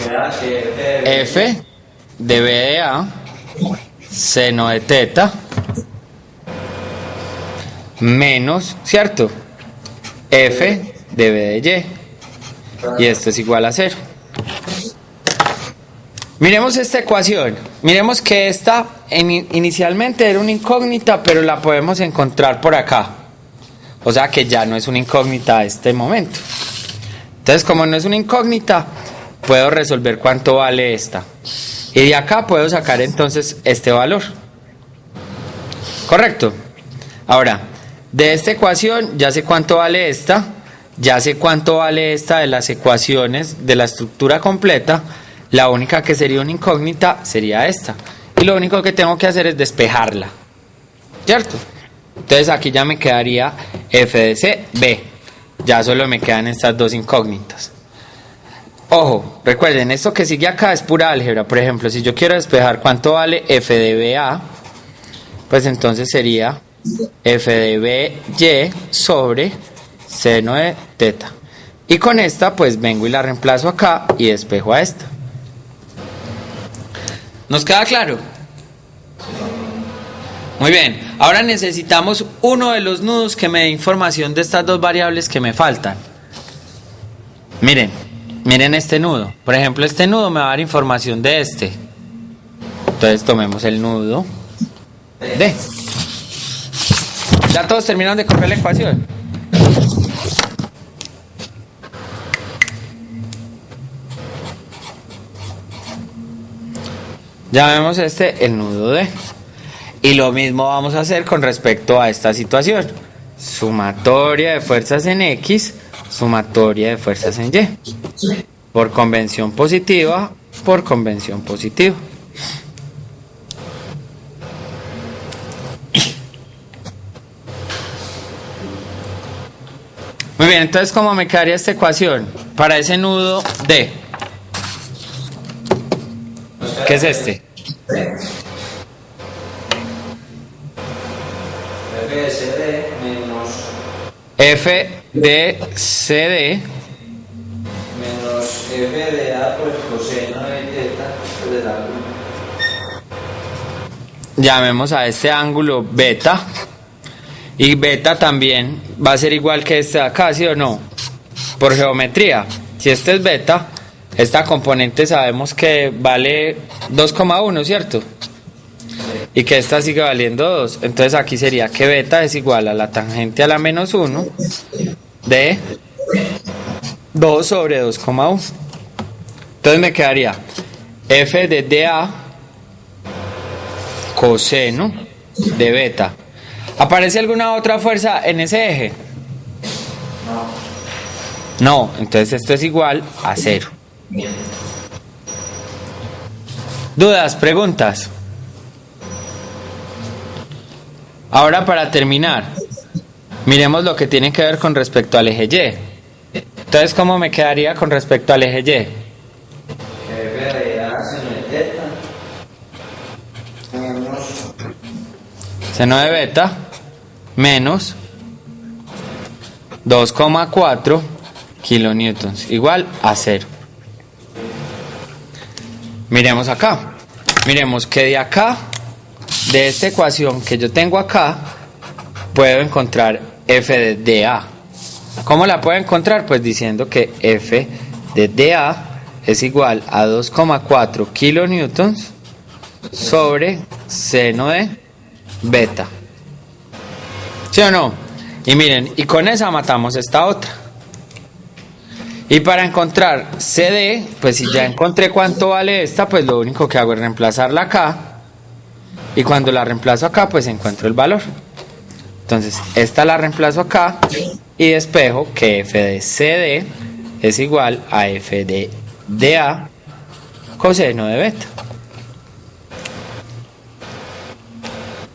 Queda que F de B de A, seno de teta, menos, ¿cierto? F de B de Y. Y esto es igual a 0. Miremos esta ecuación. Miremos que esta inicialmente era una incógnita, pero la podemos encontrar por acá. O sea que ya no es una incógnita a este momento. Entonces, como no es una incógnita, puedo resolver cuánto vale esta. Y de acá puedo sacar entonces este valor. ¿Correcto? Ahora, de esta ecuación ya sé cuánto vale esta. Ya sé cuánto vale esta de las ecuaciones de la estructura completa. La única que sería una incógnita sería esta. Y lo único que tengo que hacer es despejarla. ¿Cierto? Entonces aquí ya me quedaría f de c, b. Ya solo me quedan estas dos incógnitas. Ojo, recuerden, esto que sigue acá es pura álgebra. Por ejemplo, si yo quiero despejar cuánto vale f de BA, pues entonces sería f de BY sobre seno de teta. Y con esta pues vengo y la reemplazo acá y despejo a esta. ¿Nos queda claro? Muy bien, ahora necesitamos uno de los nudos que me dé información de estas dos variables que me faltan. Miren este nudo. Por ejemplo, este nudo me va a dar información de este. Entonces tomemos el nudo D. ¿Ya todos terminaron de copiar la ecuación? Llamemos el nudo D. Y lo mismo vamos a hacer con respecto a esta situación. Sumatoria de fuerzas en X, sumatoria de fuerzas en Y. Por convención positiva, por convención positiva. Muy bien, entonces ¿cómo me quedaría esta ecuación? Para ese nudo D. ¿Qué es este? F de CD menos F de CD menos F de A por el coseno de teta del ángulo. Llamemos a este ángulo beta. Y beta también va a ser igual que este de acá, ¿sí o no? Por geometría. Si este es beta, esta componente sabemos que vale 2,1, ¿cierto? Y que esta sigue valiendo 2. Entonces aquí sería que beta es igual a la tangente a la menos 1 de 2 sobre 2,1. Entonces me quedaría f de dA coseno de beta. ¿Aparece alguna otra fuerza en ese eje? No, entonces esto es igual a 0. ¿Dudas? ¿Preguntas? Ahora para terminar, miremos lo que tiene que ver con respecto al eje Y. Entonces, ¿cómo me quedaría con respecto al eje Y? F de A seno de teta menos Seno de beta menos 2,4 kilonewtons igual a 0. Miremos acá. Miremos que de acá, de esta ecuación que yo tengo acá, puedo encontrar f de dA. ¿Cómo la puedo encontrar? Pues diciendo que f de dA es igual a 2,4 kilonewtons sobre seno de beta. ¿Sí o no? Y miren, y con esa matamos esta otra. Y para encontrar CD, pues si ya encontré cuánto vale esta, pues lo único que hago es reemplazarla acá. Y cuando la reemplazo acá, pues encuentro el valor. Entonces, esta la reemplazo acá y despejo que f de CD es igual a f de dA coseno de beta.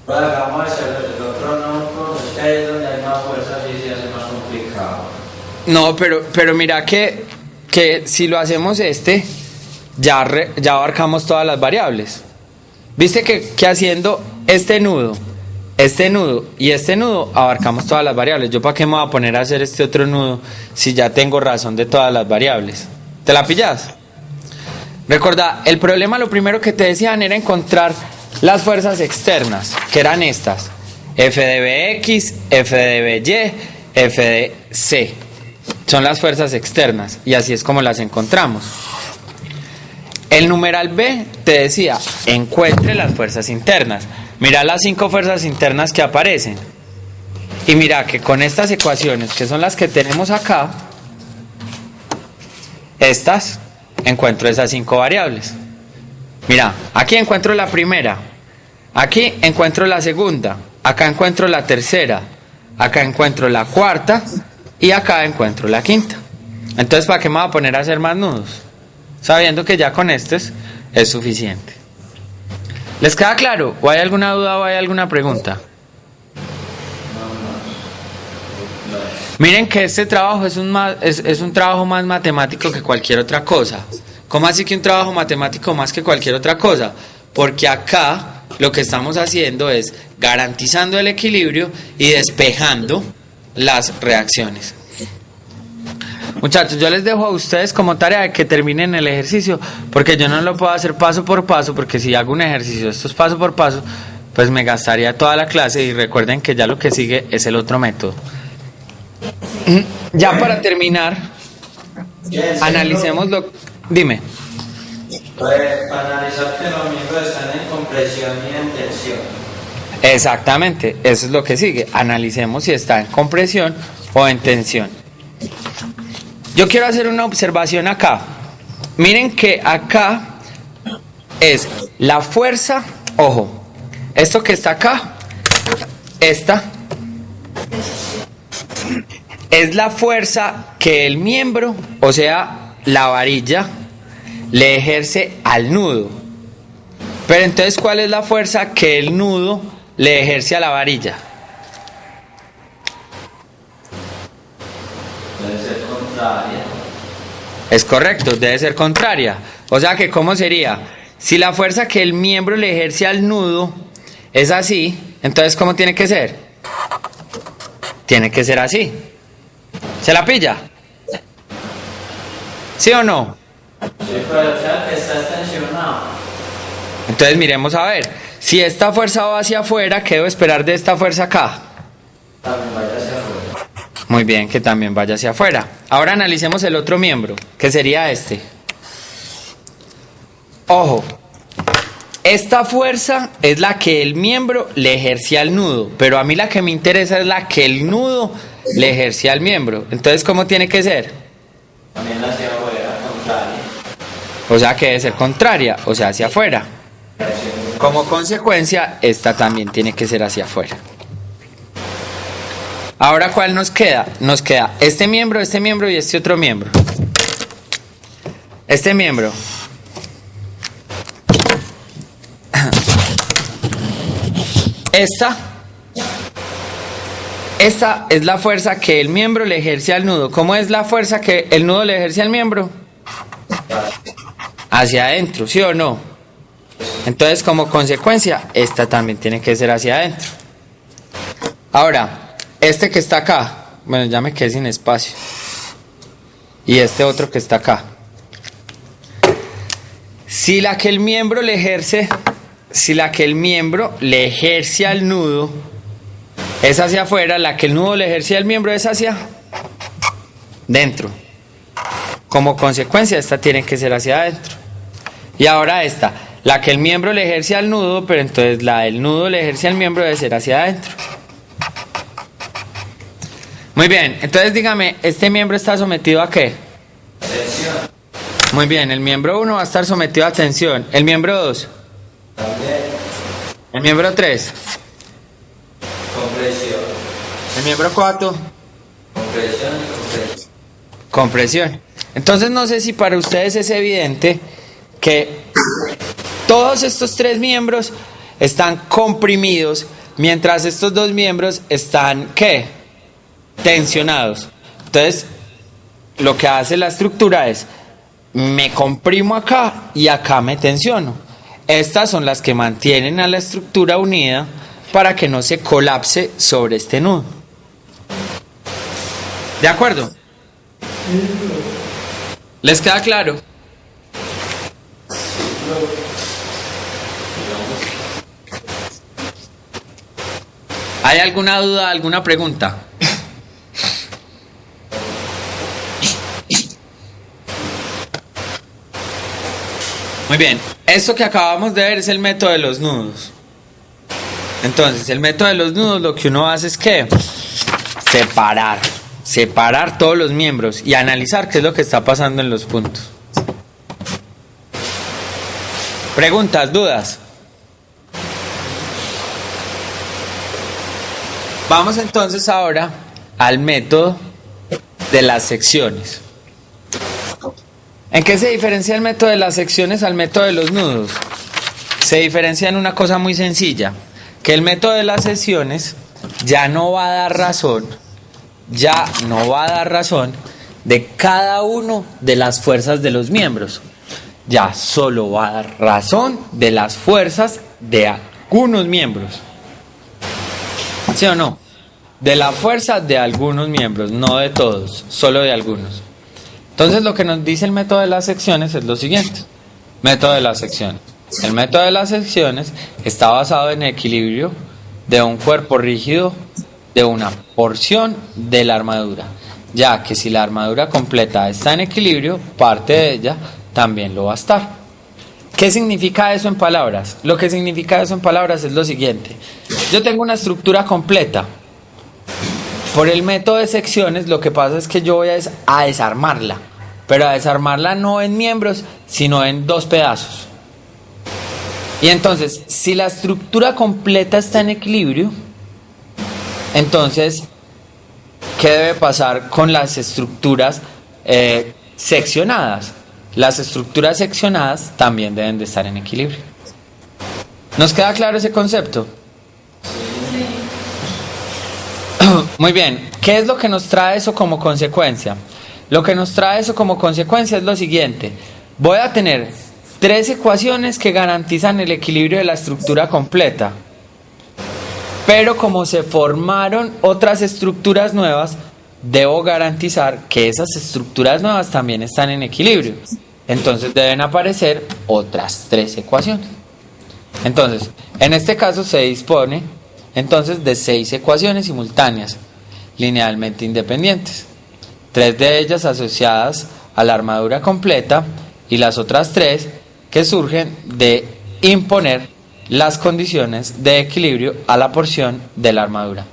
Ahora vamos a hacer el otro no, es que ahí es donde hay más fuerzas y se hace más complicado. No, pero mira que si lo hacemos ya abarcamos todas las variables. Viste que haciendo este nudo y este nudo abarcamos todas las variables. ¿Yo para qué me voy a poner a hacer este otro nudo si ya tengo razón de todas las variables? ¿Te la pillas? Recuerda, el problema lo primero que te decían era encontrar las fuerzas externas, que eran estas: F de Bx, F de By, F de C. Son las fuerzas externas y así es como las encontramos. El numeral B te decía, encuentre las fuerzas internas. Mira las 5 fuerzas internas que aparecen. Y mira que con estas ecuaciones, que son las que tenemos acá, estas, encuentro esas 5 variables. Mira, aquí encuentro la primera, aquí encuentro la segunda, acá encuentro la tercera, acá encuentro la cuarta y acá encuentro la quinta. Entonces, ¿para qué me voy a poner a hacer más nudos? Sabiendo que ya con estos es suficiente. ¿Les queda claro? ¿O hay alguna duda o hay alguna pregunta? Miren que este trabajo es un trabajo más matemático que cualquier otra cosa. ¿Cómo así que un trabajo matemático más que cualquier otra cosa? Porque acá lo que estamos haciendo es garantizando el equilibrio y despejando las reacciones. Muchachos, yo les dejo a ustedes como tarea que terminen el ejercicio, porque yo no lo puedo hacer paso por paso, porque si hago un ejercicio, esto es paso por paso, pues me gastaría toda la clase, y recuerden que ya lo que sigue es el otro método. Ya para terminar, analicemos lo... Dime. Para analizar que los miembros están en compresión y en tensión. Exactamente, eso es lo que sigue. Analicemos si está en compresión o en tensión. Yo quiero hacer una observación acá. Miren que acá es la fuerza, ojo, esto que está acá, esta es la fuerza que el miembro, o sea, la varilla, le ejerce al nudo. Pero entonces, ¿cuál es la fuerza que el nudo le ejerce a la varilla? Debe ser contraria. Es correcto, debe ser contraria. O sea que, ¿cómo sería? Si la fuerza que el miembro le ejerce al nudo es así, entonces ¿cómo tiene que ser? Tiene que ser así. ¿Se la pilla? ¿Sí o no? Sí, pero o sea que está tensionado. Entonces miremos a ver. Si esta fuerza va hacia afuera, ¿qué debo esperar de esta fuerza acá? También vaya hacia afuera. Muy bien, que también vaya hacia afuera. Ahora analicemos el otro miembro, que sería este. Ojo, esta fuerza es la que el miembro le ejerce al nudo, pero a mí la que me interesa es la que el nudo le ejerce al miembro. Entonces, ¿cómo tiene que ser? También hacia afuera, contraria. O sea, que debe ser contraria, o sea, hacia afuera. Como consecuencia, esta también tiene que ser hacia afuera. Ahora, ¿cuál nos queda? Nos queda este miembro y este otro miembro. Este miembro. Esta es la fuerza que el miembro le ejerce al nudo. ¿Cómo es la fuerza que el nudo le ejerce al miembro? Hacia adentro, ¿sí o no? Entonces, como consecuencia, esta también tiene que ser hacia adentro. Ahora, este que está acá, bueno, ya me quedé sin espacio. Y este otro que está acá. Si la que el miembro le ejerce al nudo es hacia afuera, la que el nudo le ejerce al miembro es hacia dentro. Como consecuencia, esta tiene que ser hacia adentro. Y ahora esta, la que el miembro le ejerce al nudo, pero entonces la del nudo le ejerce al miembro debe ser hacia adentro. Muy bien, entonces dígame, ¿este miembro está sometido a qué? Tensión. Muy bien, el miembro 1 va a estar sometido a tensión. ¿El miembro 2? También. ¿El miembro 3? Compresión. ¿El miembro 4? Compresión y compresión. Compresión. Entonces no sé si para ustedes es evidente que todos estos tres miembros están comprimidos, mientras estos dos miembros están, ¿qué? Tensionados. Entonces, lo que hace la estructura es, me comprimo acá y acá me tensiono. Estas son las que mantienen a la estructura unida para que no se colapse sobre este nudo. ¿De acuerdo? ¿Les queda claro? ¿Hay alguna duda, alguna pregunta? Muy bien, esto que acabamos de ver es el método de los nudos. Entonces, el método de los nudos lo que uno hace es que separar todos los miembros y analizar qué es lo que está pasando en los puntos. ¿Preguntas, dudas? Vamos entonces ahora al método de las secciones. ¿En qué se diferencia el método de las secciones al método de los nudos? Se diferencia en una cosa muy sencilla, que el método de las secciones ya no va a dar razón ya no va a dar razón de cada uno de las fuerzas de los miembros. Ya solo va a dar razón de las fuerzas de algunos miembros. ¿Sí o no? De la fuerza de algunos miembros, no de todos, solo de algunos. Entonces lo que nos dice el método de las secciones es lo siguiente. Método de las secciones. El método de las secciones está basado en el equilibrio de un cuerpo rígido de una porción de la armadura, ya que si la armadura completa está en equilibrio, parte de ella también lo va a estar. ¿Qué significa eso en palabras? Lo que significa eso en palabras es lo siguiente. Yo tengo una estructura completa. Por el método de secciones lo que pasa es que yo voy a desarmarla, pero a desarmarla no en miembros, sino en dos pedazos. Y entonces, si la estructura completa está en equilibrio, entonces, ¿qué debe pasar con las estructuras seccionadas? Las estructuras seccionadas también deben de estar en equilibrio. ¿Nos queda claro ese concepto? Muy bien, ¿qué es lo que nos trae eso como consecuencia? Lo que nos trae eso como consecuencia es lo siguiente. Voy a tener 3 ecuaciones que garantizan el equilibrio de la estructura completa. Pero como se formaron otras estructuras nuevas, debo garantizar que esas estructuras nuevas también están en equilibrio. Entonces deben aparecer otras 3 ecuaciones. Entonces, en este caso se dispone entonces de 6 ecuaciones simultáneas, linealmente independientes. 3 de ellas asociadas a la armadura completa y las otras 3 que surgen de imponer las condiciones de equilibrio a la porción de la armadura.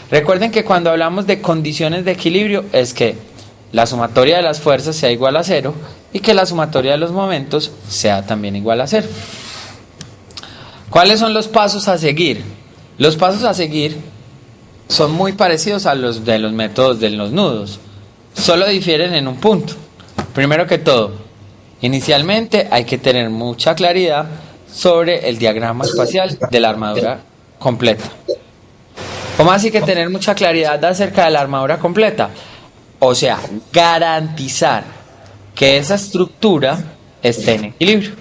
Recuerden que cuando hablamos de condiciones de equilibrio es que la sumatoria de las fuerzas sea igual a 0 y que la sumatoria de los momentos sea también igual a 0. ¿Cuáles son los pasos a seguir? Los pasos a seguir son muy parecidos a los de los métodos de los nudos, solo difieren en un punto. Primero que todo, inicialmente hay que tener mucha claridad sobre el diagrama espacial de la armadura completa. ¿Cómo así que tener mucha claridad acerca de la armadura completa? O sea, garantizar que esa estructura esté en equilibrio.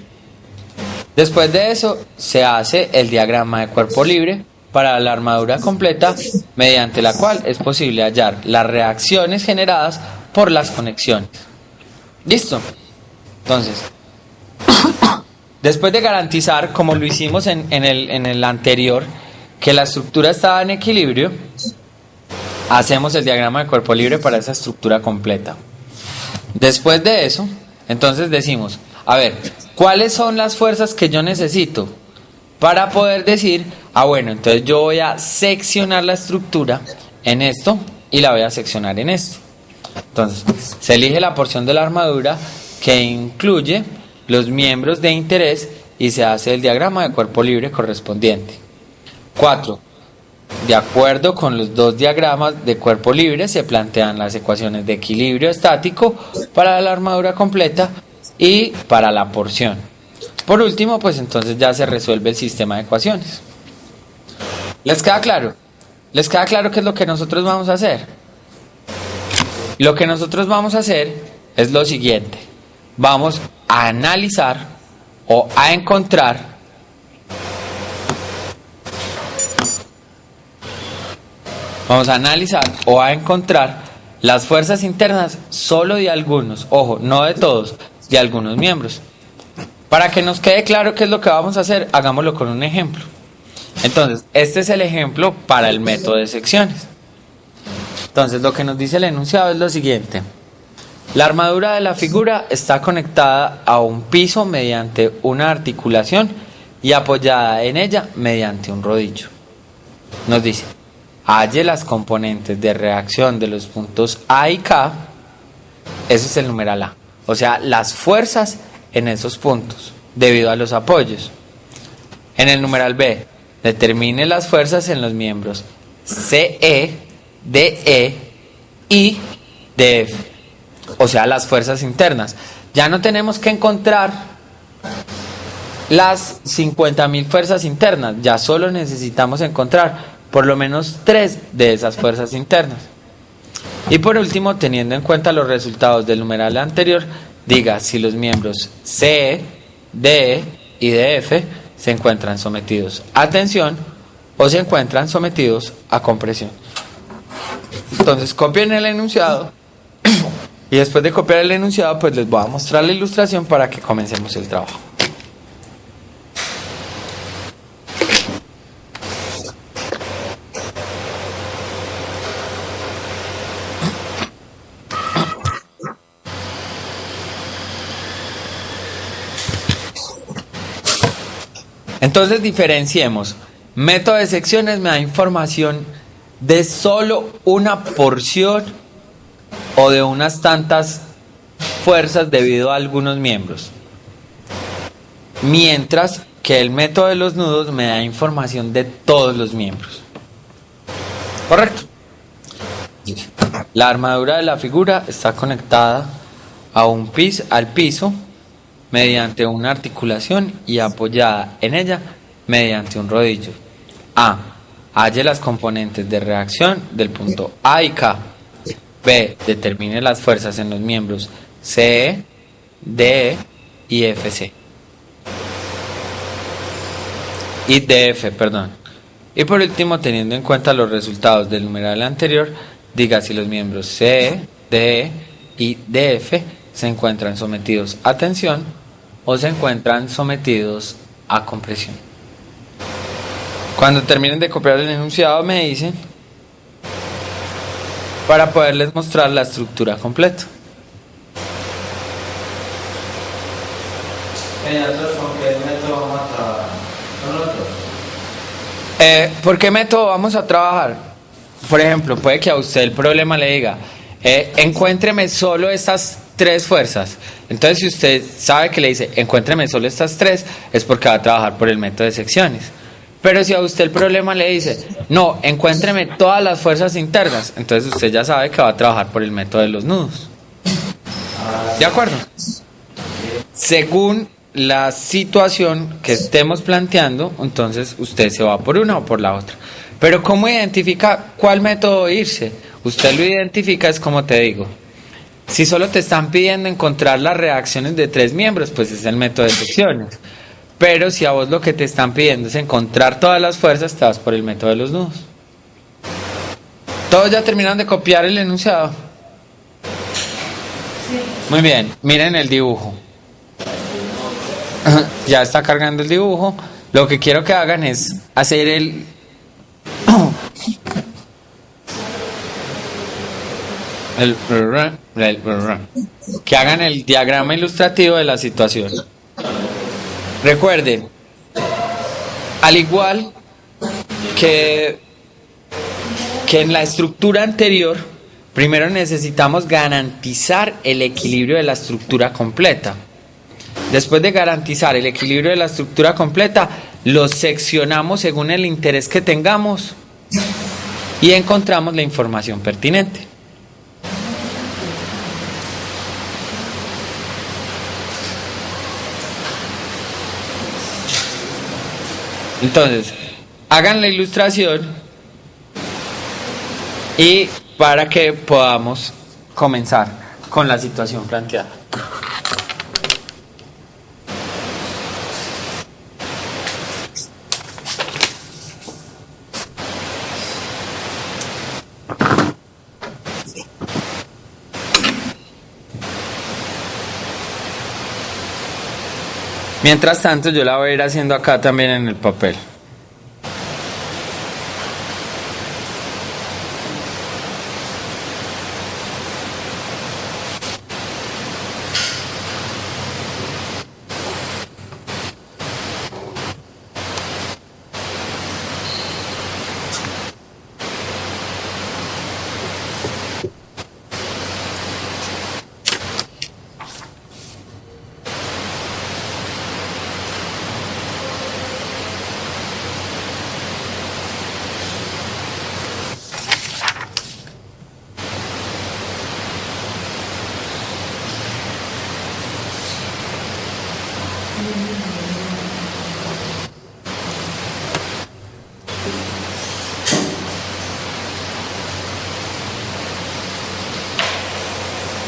Después de eso, se hace el diagrama de cuerpo libre para la armadura completa, mediante la cual es posible hallar las reacciones generadas por las conexiones. ¿Listo? Entonces, después de garantizar, como lo hicimos en el anterior, que la estructura estaba en equilibrio, hacemos el diagrama de cuerpo libre para esa estructura completa. Después de eso, entonces decimos, a ver, ¿cuáles son las fuerzas que yo necesito para poder decir, bueno, entonces yo voy a seccionar la estructura en esto y la voy a seccionar en esto? Entonces, se elige la porción de la armadura que incluye los miembros de interés y se hace el diagrama de cuerpo libre correspondiente. 4. De acuerdo con los 2 diagramas de cuerpo libre se plantean las ecuaciones de equilibrio estático para la armadura completa y para la porción. Por último, pues entonces ya se resuelve el sistema de ecuaciones. ¿Les queda claro? ¿Les queda claro qué es lo que nosotros vamos a hacer? Lo que nosotros vamos a hacer es lo siguiente. Vamos a analizar o a encontrar las fuerzas internas solo de algunos, ojo, no de todos, de algunos miembros. Para que nos quede claro qué es lo que vamos a hacer, hagámoslo con un ejemplo. Entonces, este es el ejemplo para el método de secciones. Entonces, lo que nos dice el enunciado es lo siguiente. La armadura de la figura está conectada a un piso mediante una articulación y apoyada en ella mediante un rodillo. Nos dice, halle las componentes de reacción de los puntos A y K. Ese es el numeral A. O sea, las fuerzas en esos puntos, debido a los apoyos. En el numeral B, determine las fuerzas en los miembros CE, DE y DF. O sea, las fuerzas internas. Ya no tenemos que encontrar las 50.000 fuerzas internas. Ya solo necesitamos encontrar por lo menos 3 de esas fuerzas internas. Y por último, teniendo en cuenta los resultados del numeral anterior, diga si los miembros C, D y DF se encuentran sometidos a tensión o se encuentran sometidos a compresión. Entonces copien el enunciado y después de copiar el enunciado pues les voy a mostrar la ilustración para que comencemos el trabajo. Entonces diferenciemos. Método de secciones me da información de solo una porción o de unas tantas fuerzas debido a algunos miembros. Mientras que el método de los nudos me da información de todos los miembros. ¿Correcto? La armadura de la figura está conectada a al piso mediante una articulación y apoyada en ella mediante un rodillo. A. Halle las componentes de reacción del punto A y K. B. Determine las fuerzas en los miembros C, D y FC. Y DF, perdón. Y por último, teniendo en cuenta los resultados del numeral anterior, diga si los miembros C, D y DF se encuentran sometidos a tensión o se encuentran sometidos a compresión. Cuando terminen de copiar el enunciado me dicen para poderles mostrar la estructura completa. Nosotros con qué método vamos a trabajar. ¿Con otros? ¿Por qué método vamos a trabajar? Por ejemplo, puede que a usted el problema le diga, encuéntreme solo estas tres fuerzas. Entonces, si usted sabe que le dice, encuéntreme solo estas tres, es porque va a trabajar por el método de secciones. Pero si a usted el problema le dice, no, encuéntreme todas las fuerzas internas, entonces usted ya sabe que va a trabajar por el método de los nudos. ¿De acuerdo? Según la situación que estemos planteando, entonces usted se va por una o por la otra. Pero ¿cómo identifica cuál método irse? Usted lo identifica, es como te digo. Si solo te están pidiendo encontrar las reacciones de tres miembros, pues es el método de secciones. Pero si a vos lo que te están pidiendo es encontrar todas las fuerzas, te vas por el método de los nudos. ¿Todos ya terminaron de copiar el enunciado? Muy bien, miren el dibujo. Ya está cargando el dibujo. Lo que quiero que hagan es hacer que hagan el diagrama ilustrativo de la situación. Recuerden, al igual que en la estructura anterior, primero necesitamos garantizar el equilibrio de la estructura completa. Después de garantizar el equilibrio de la estructura completa, lo seccionamos según el interés que tengamos y encontramos la información pertinente. Entonces, hagan la ilustración y para que podamos comenzar con la situación planteada. Mientras tanto, yo la voy a ir haciendo acá también en el papel.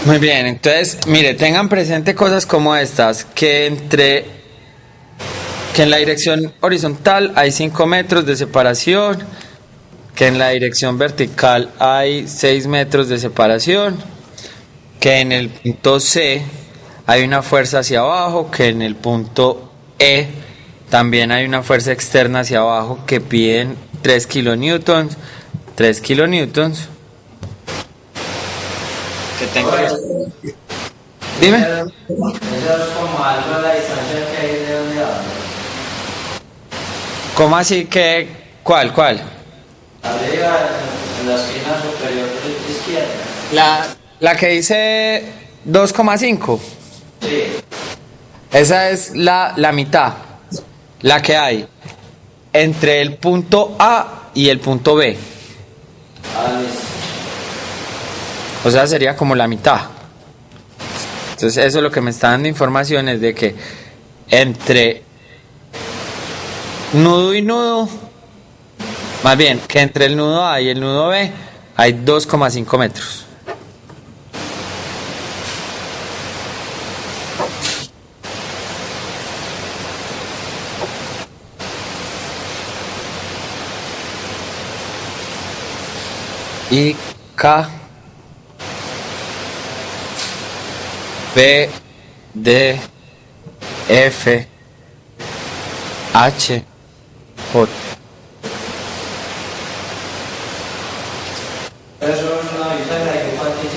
Muy bien, entonces, mire, tengan presente cosas como estas, que en la dirección horizontal hay 5 metros de separación, que en la dirección vertical hay 6 metros de separación, que en el punto C hay una fuerza hacia abajo, que en el punto E también hay una fuerza externa hacia abajo que piden 3 kilonewtons, 3 kilonewtons. Que tengo. Dime. Eso es como algo a la distancia que hay de donde hablo. ¿Cómo así que? ¿Cuál? Arriba, en la esquina superior izquierda. La que dice 2,5. Sí. Esa es la mitad. La que hay entre el punto A y el punto B. Listo. O sea, sería como la mitad. Entonces, eso es lo que me está dando información, es de que entre nudo y nudo, más bien, que entre el nudo A y el nudo B hay 2,5 metros. Y K B D F H J. Eso es una bisagra que patín.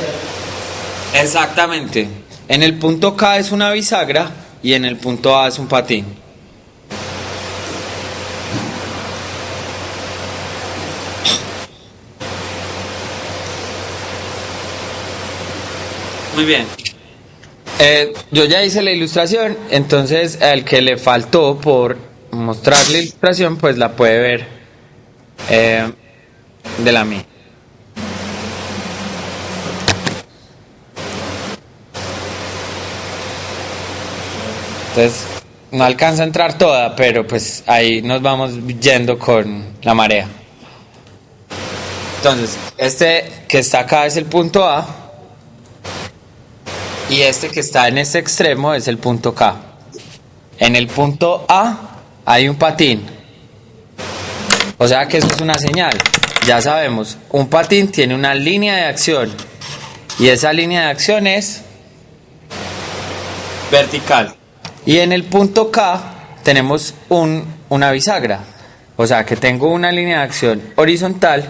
Exactamente. En el punto K es una bisagra y en el punto A es un patín. Muy bien. Yo ya hice la ilustración, entonces al que le faltó por mostrar la ilustración, pues la puede ver de la mía. Entonces no alcanza a entrar toda, pero pues ahí nos vamos yendo con la marea. Entonces, este que está acá es el punto A. Y este que está en este extremo es el punto K. En el punto A hay un patín. O sea que eso es una señal. Ya sabemos, un patín tiene una línea de acción. Y esa línea de acción es vertical. Y en el punto K tenemos una bisagra. O sea que tengo una línea de acción horizontal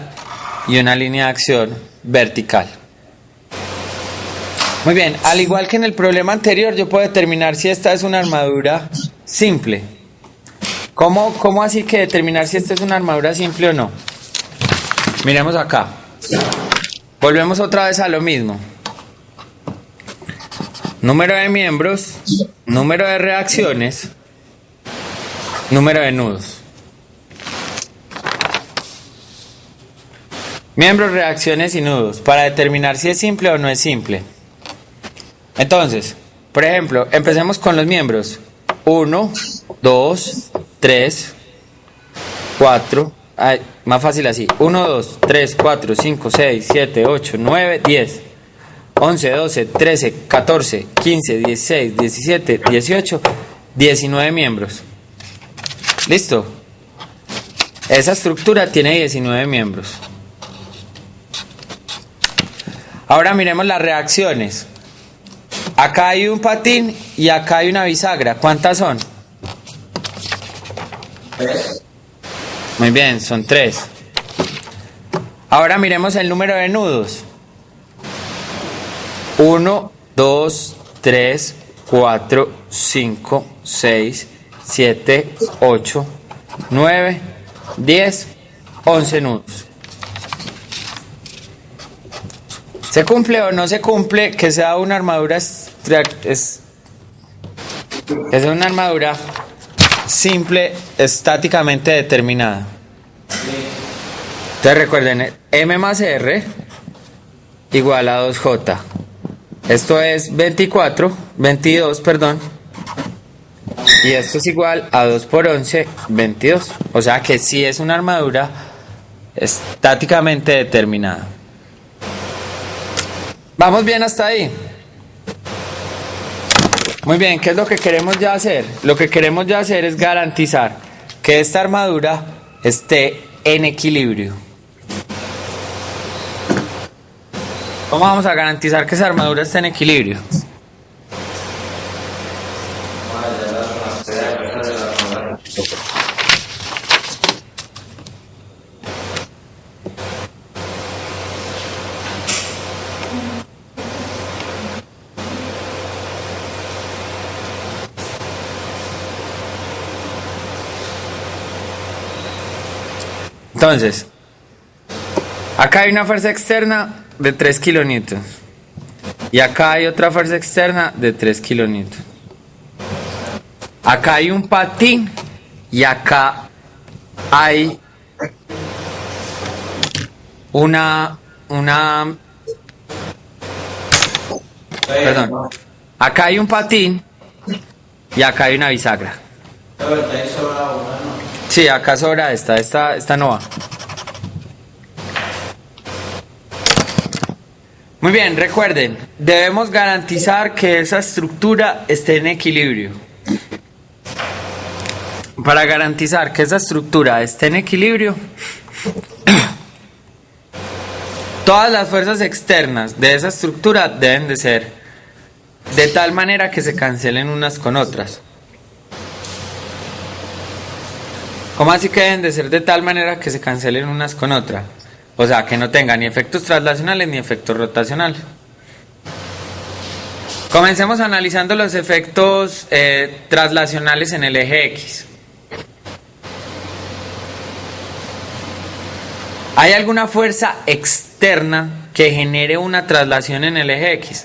y una línea de acción vertical. Muy bien, al igual que en el problema anterior, yo puedo determinar si esta es una armadura simple. ¿Cómo así que determinar si esta es una armadura simple o no? Miremos acá. Volvemos otra vez a lo mismo. Número de miembros, número de reacciones, número de nudos. Miembros, reacciones y nudos, para determinar si es simple o no es simple. Entonces, por ejemplo, empecemos con los miembros. 1, 2, 3, 4. Más fácil así. 1, 2, 3, 4, 5, 6, 7, 8, 9, 10. 11, 12, 13, 14, 15, 16, 17, 18, 19 miembros. ¿Listo? Esa estructura tiene 19 miembros. Ahora miremos las reacciones. Acá hay un patín y acá hay una bisagra. ¿Cuántas son? 3. Muy bien, son 3. Ahora miremos el número de nudos. 1, 2, 3, 4, 5, 6, 7, 8, 9, 10, 11 nudos. ¿Se cumple o no se cumple que sea una armadura que sea una armadura simple estáticamente determinada? Entonces recuerden, M más R igual a 2J. Esto es 22, perdón. Y esto es igual a 2 por 11, 22. O sea que sí es una armadura estáticamente determinada. ¿Vamos bien hasta ahí? Muy bien, ¿qué es lo que queremos ya hacer? Lo que queremos ya hacer es garantizar que esta armadura esté en equilibrio. ¿Cómo vamos a garantizar que esa armadura esté en equilibrio? Entonces, acá hay una fuerza externa de 3 kilonewtons y acá hay otra fuerza externa de 3 kilonewtons. Acá hay un patín y acá hay perdón, acá hay un patín y acá hay una bisagra. Sí, acá sobra esta no va. Muy bien, recuerden, debemos garantizar que esa estructura esté en equilibrio. Para garantizar que esa estructura esté en equilibrio, todas las fuerzas externas de esa estructura deben de ser de tal manera que se cancelen unas con otras. ¿Cómo así que deben de ser de tal manera que se cancelen unas con otras? O sea, que no tengan ni efectos traslacionales ni efectos rotacionales. Comencemos analizando los efectos traslacionales en el eje X. ¿Hay alguna fuerza externa que genere una traslación en el eje X?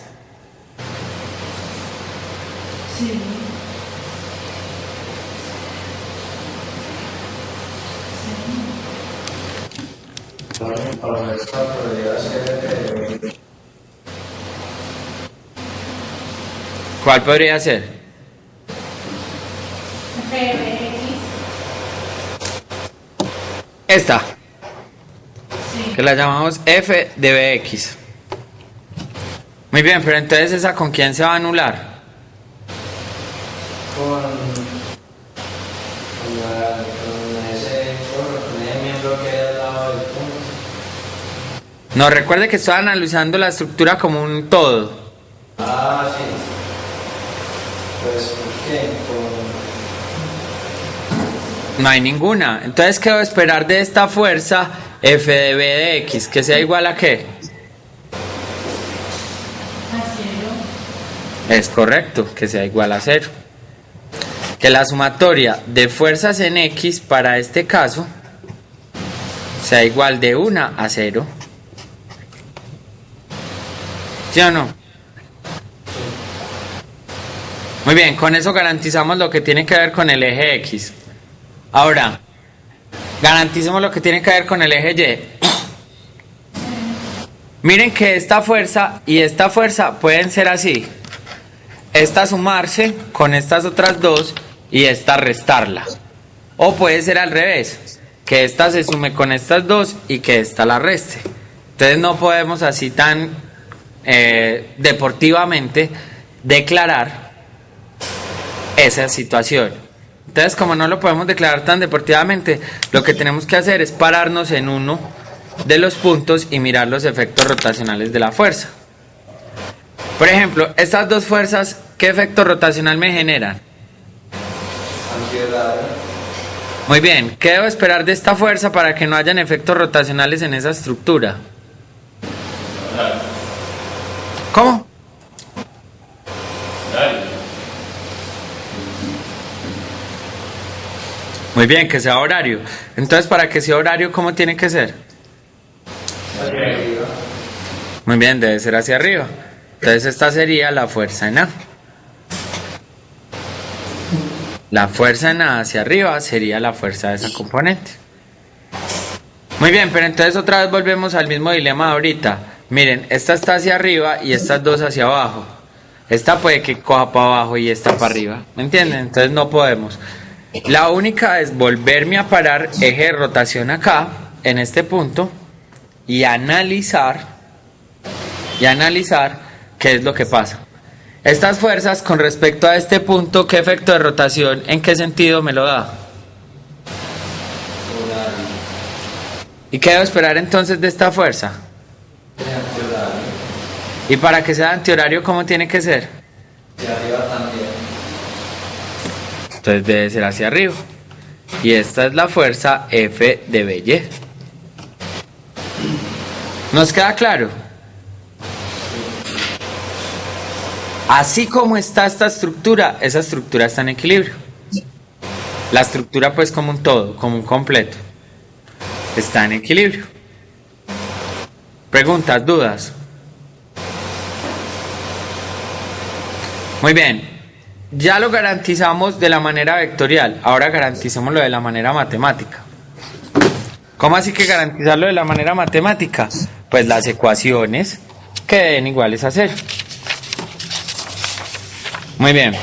Sí. ¿Cuál podría ser? FBX. Esta, Sí. que la llamamos F de Bx. Muy bien, pero entonces ¿esa con quién se va a anular? Con ese miembro que hay al lado del punto. No, recuerde que estoy analizando la estructura como un todo. Ah, sí. Pues, ¿por qué? No hay ninguna. Entonces, ¿qué debo esperar de esta fuerza F de B de X? ¿Que sea igual a qué? A cero. Es correcto, que sea igual a 0. Que la sumatoria de fuerzas en X para este caso sea igual de 1 a 0. ¿Sí o no? Muy bien, con eso garantizamos lo que tiene que ver con el eje X. Ahora, garanticemos lo que tiene que ver con el eje Y. Miren que esta fuerza y esta fuerza pueden ser así. Esta sumarse con estas otras dos y esta restarla. O puede ser al revés, que esta se sume con estas dos y que esta la reste. Entonces no podemos así tan deportivamente declarar esa situación. Entonces, como no lo podemos declarar tan deportivamente, lo que tenemos que hacer es pararnos en uno de los puntos y mirar los efectos rotacionales de la fuerza. Por ejemplo, estas dos fuerzas, ¿qué efecto rotacional me generan? Antigrado. Muy bien, ¿qué debo esperar de esta fuerza para que no hayan efectos rotacionales en esa estructura? ¿Cómo? Muy bien, que sea horario. Entonces, para que sea horario, ¿cómo tiene que ser? Muy bien, debe ser hacia arriba. Entonces, esta sería la fuerza en A. La fuerza en A hacia arriba sería la fuerza de esa componente. Muy bien, pero entonces otra vez volvemos al mismo dilema de ahorita. Miren, esta está hacia arriba y estas dos hacia abajo. Esta puede que coja para abajo y esta para arriba. ¿Me entienden? Entonces no podemos. La única es volverme a parar eje de rotación acá, en este punto, y analizar qué es lo que pasa. Estas fuerzas con respecto a este punto, ¿qué efecto de rotación, en qué sentido me lo da? ¿Y qué debo esperar entonces de esta fuerza? Y para que sea antihorario, ¿cómo tiene que ser? Hacia arriba también. Entonces debe ser hacia arriba. Y esta es la fuerza F de BY. ¿Nos queda claro? Así como está esta estructura, esa estructura está en equilibrio. La estructura pues como un todo, como un completo, está en equilibrio. ¿Preguntas, dudas? Muy bien. Ya lo garantizamos de la manera vectorial. Ahora garanticémoslo de la manera matemática. ¿Cómo así que garantizarlo de la manera matemática? Pues las ecuaciones que den iguales a 0. Muy bien.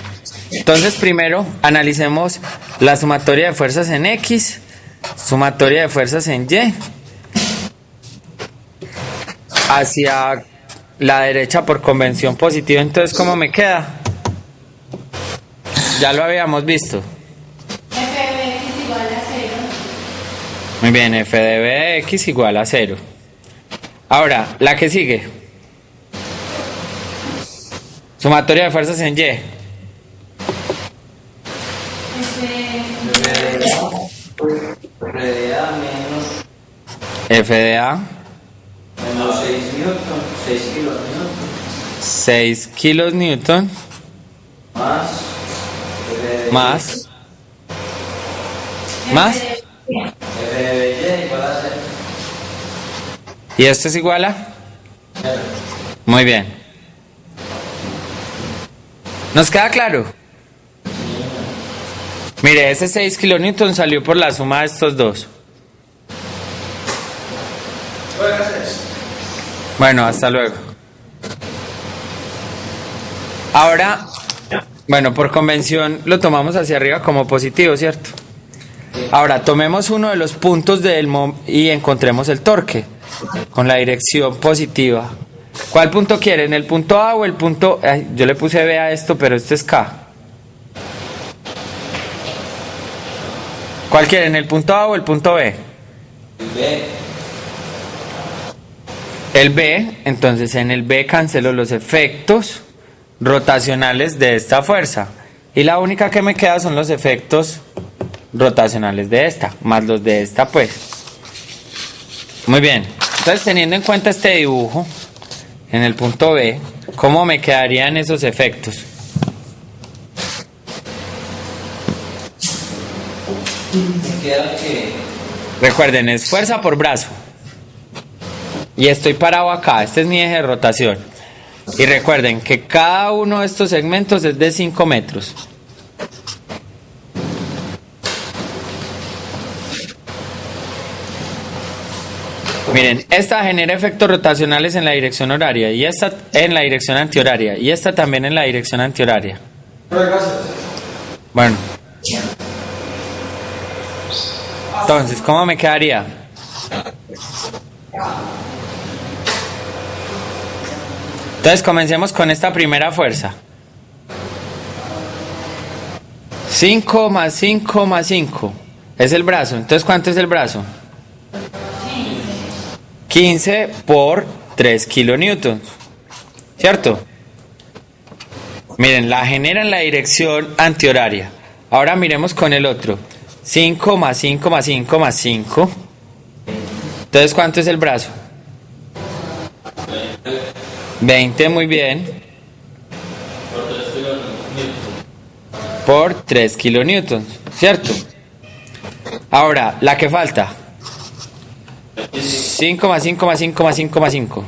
Entonces primero analicemos la sumatoria de fuerzas en X, sumatoria de fuerzas en Y, hacia la derecha por convención positiva. Entonces, ¿cómo me queda? Ya lo habíamos visto. F de X igual a 0. Muy bien, F de B de X igual a 0. Ahora, la que sigue. Sumatoria de fuerzas en Y. F F de A menos F de A, menos 6 newton, 6 kilonewton, 6 kilos newton, más F de más, más, F de Y igual a 0. y esto es igual a. Muy bien. ¿Nos queda claro? Mire, ese 6 kilonewton salió por la suma de estos dos. Bueno, hasta luego. Ahora, bueno, por convención lo tomamos hacia arriba como positivo, ¿cierto? Ahora, tomemos uno de los puntos del y encontremos el torque con la dirección positiva. ¿Cuál punto quieren? ¿El punto A o el punto...? Ay, yo le puse B a esto, pero este es K. ¿Cuál quieren? ¿El punto A o el punto B? B. El B, entonces en el B cancelo los efectos rotacionales de esta fuerza. Y la única que me queda son los efectos rotacionales de esta, más los de esta pues. Muy bien, entonces teniendo en cuenta este dibujo, en el punto B, ¿cómo me quedarían esos efectos? Me queda que Recuerden, es fuerza por brazo. Y estoy parado acá, este es mi eje de rotación. Y recuerden que cada uno de estos segmentos es de 5 metros. Miren, esta genera efectos rotacionales en la dirección horaria y esta en la dirección antihoraria y esta también en la dirección antihoraria. Bueno. Entonces, ¿cómo me quedaría? Entonces, comencemos con esta primera fuerza. 5 más 5 más 5. Es el brazo. Entonces, ¿cuánto es el brazo? 15 por 3 kilonewtons. ¿Cierto? Miren, la genera en la dirección antihoraria. Ahora miremos con el otro. 5 más 5 más 5 más 5. Entonces, ¿cuánto es el brazo? 20, muy bien. Por 3 kilonewtons, ¿cierto? Ahora, la que falta. 5 más 5 más 5 más 5 más 5.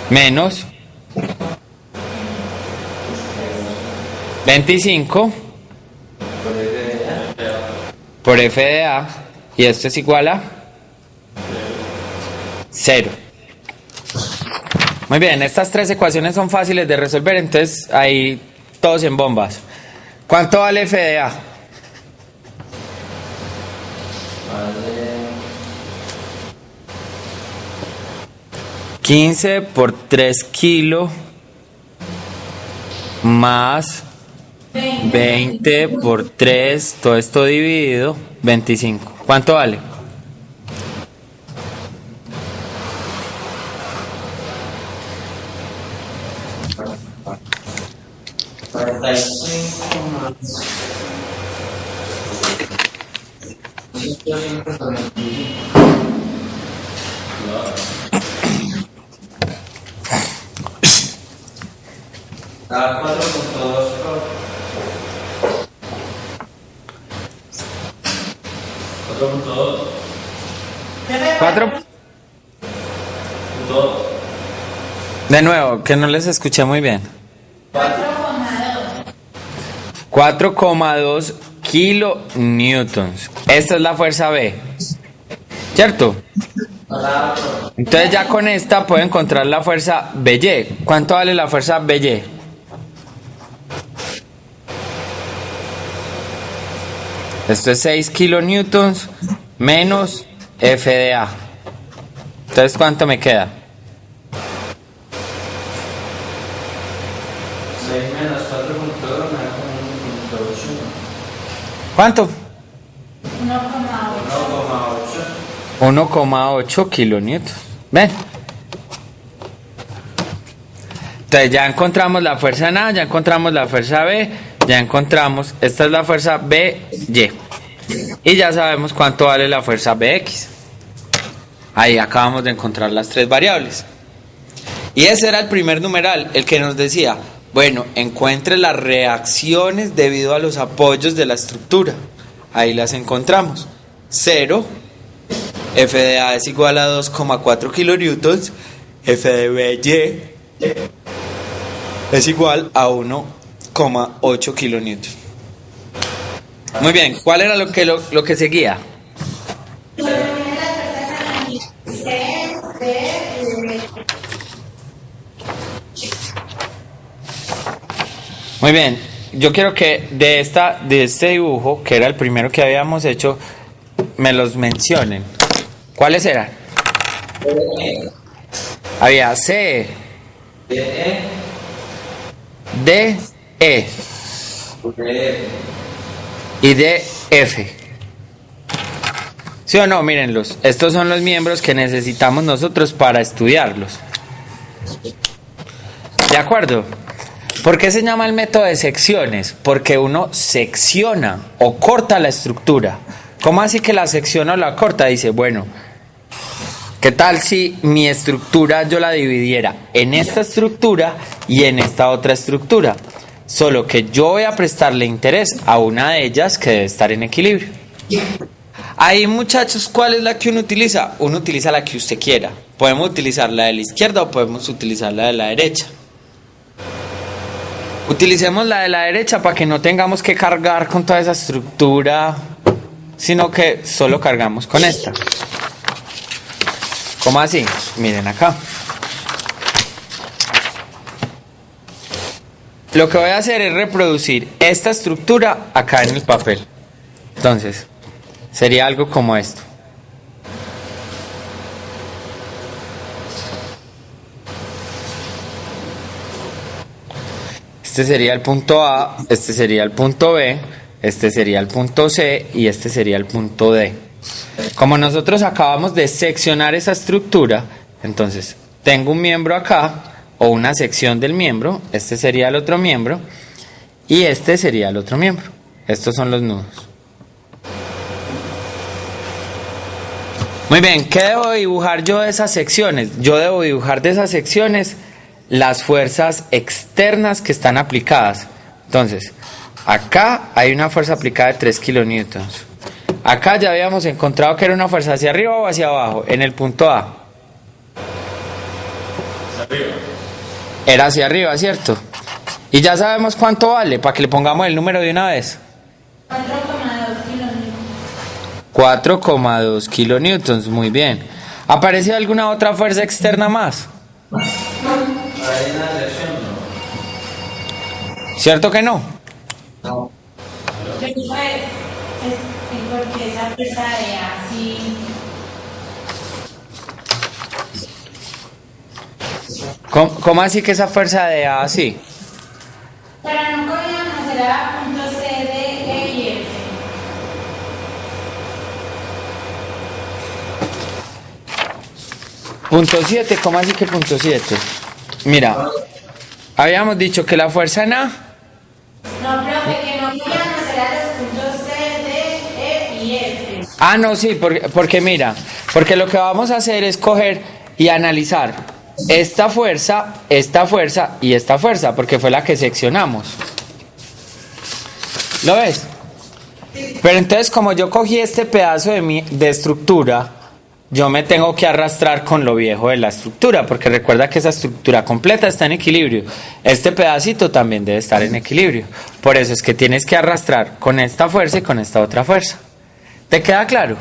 Menos 25 por F de A. Y esto es igual a 0. Muy bien, estas tres ecuaciones son fáciles de resolver, entonces ahí todos en bombas. ¿Cuánto vale F de A? 15 por 3 kilos más 20 por 3, todo esto dividido, 25. ¿Cuánto vale? Da 4.2 por 4.2. 4. De nuevo, que no les escuché muy bien. 4,2 kilonewtons. Esta es la fuerza B. ¿Cierto? Entonces ya con esta puedo encontrar la fuerza BY. ¿Cuánto vale la fuerza BY? Esto es 6 kilonewtons menos F de A. Entonces, ¿cuánto me queda? 6 menos 4.2 me da como 1.8. ¿Cuánto? 1,8. 1,8 kilonewtons. ¿Ven? Entonces ya encontramos la fuerza en A, ya encontramos la fuerza B, ya encontramos, esta es la fuerza BY. Y ya sabemos cuánto vale la fuerza BX. Ahí acabamos de encontrar las tres variables. Y ese era el primer numeral, el que nos decía, bueno, encuentre las reacciones debido a los apoyos de la estructura. Ahí las encontramos. 0, F de A es igual a 2,4 kilonewtons, F de BY es igual a 1,8 kilonewtons. Muy bien, ¿cuál era lo que seguía? Muy bien, yo quiero que de este dibujo, que era el primero que habíamos hecho, me los mencionen. ¿Cuáles eran? Había C, D, E y DF. ¿Sí o no? Mírenlos. Estos son los miembros que necesitamos nosotros para estudiarlos. ¿De acuerdo? ¿Por qué se llama el método de secciones? Porque uno secciona o corta la estructura. ¿Cómo así que la secciona o la corta? Dice, bueno, ¿qué tal si mi estructura yo la dividiera en esta estructura y en esta otra estructura? Solo que yo voy a prestarle interés a una de ellas que debe estar en equilibrio. Ahí, muchachos, ¿cuál es la que uno utiliza? Uno utiliza la que usted quiera. Podemos utilizar la de la izquierda o podemos utilizar la de la derecha. Utilicemos la de la derecha para que no tengamos que cargar con toda esa estructura, sino que solo cargamos con esta. ¿Cómo así? Miren acá. Lo que voy a hacer es reproducir esta estructura acá en el papel. Entonces, sería algo como esto. Este sería el punto A, este sería el punto B, este sería el punto C y este sería el punto D. Como nosotros acabamos de seccionar esa estructura, entonces tengo un miembro acá o una sección del miembro, este sería el otro miembro y este sería el otro miembro. Estos son los nudos. Muy bien, ¿qué debo dibujar yo de esas secciones? Yo debo dibujar de esas secciones las fuerzas externas que están aplicadas. Entonces, acá hay una fuerza aplicada de 3 kilonewtons. Acá ya habíamos encontrado que era una fuerza hacia arriba o hacia abajo, en el punto A. Hacia arriba. Era hacia arriba, ¿cierto? Y ya sabemos cuánto vale, para que le pongamos el número de una vez. 4,2 kilonewtons, muy bien. ¿Apareció alguna otra fuerza externa más? Hay una reacción, ¿no? ¿Cierto que no? No. Porque esa fuerza de así. ¿Cómo así que esa fuerza de A así? Para no podíamos hacer a punto C de E y F. Punto 7, ¿cómo así que punto 7? Mira, habíamos dicho que la fuerza en A, No, profe, que no podíamos hacer a los puntos C, D, E y F. no, sí, porque mira, porque lo que vamos a hacer es coger y analizar esta fuerza y esta fuerza, porque fue la que seccionamos. ¿Lo ves? Pero entonces, como yo cogí este pedazo de estructura, yo me tengo que arrastrar con lo viejo de la estructura, porque recuerda que esa estructura completa está en equilibrio. Este pedacito también debe estar en equilibrio. Por eso es que tienes que arrastrar con esta fuerza y con esta otra fuerza. ¿Te queda claro?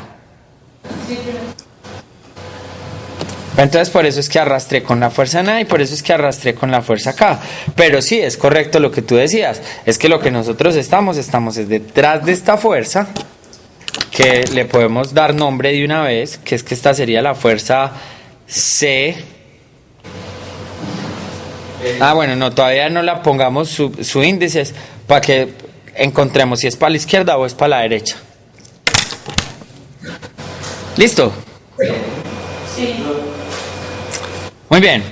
Entonces por eso es que arrastré con la fuerza en A y por eso es que arrastré con la fuerza acá. Pero sí, es correcto lo que tú decías. Es que lo que nosotros estamos es detrás de esta fuerza, que le podemos dar nombre de una vez, que es que esta sería la fuerza C. Bueno, no, todavía no la pongamos su índice para que encontremos si es para la izquierda o es para la derecha. ¿Listo? Sí. Muy bien.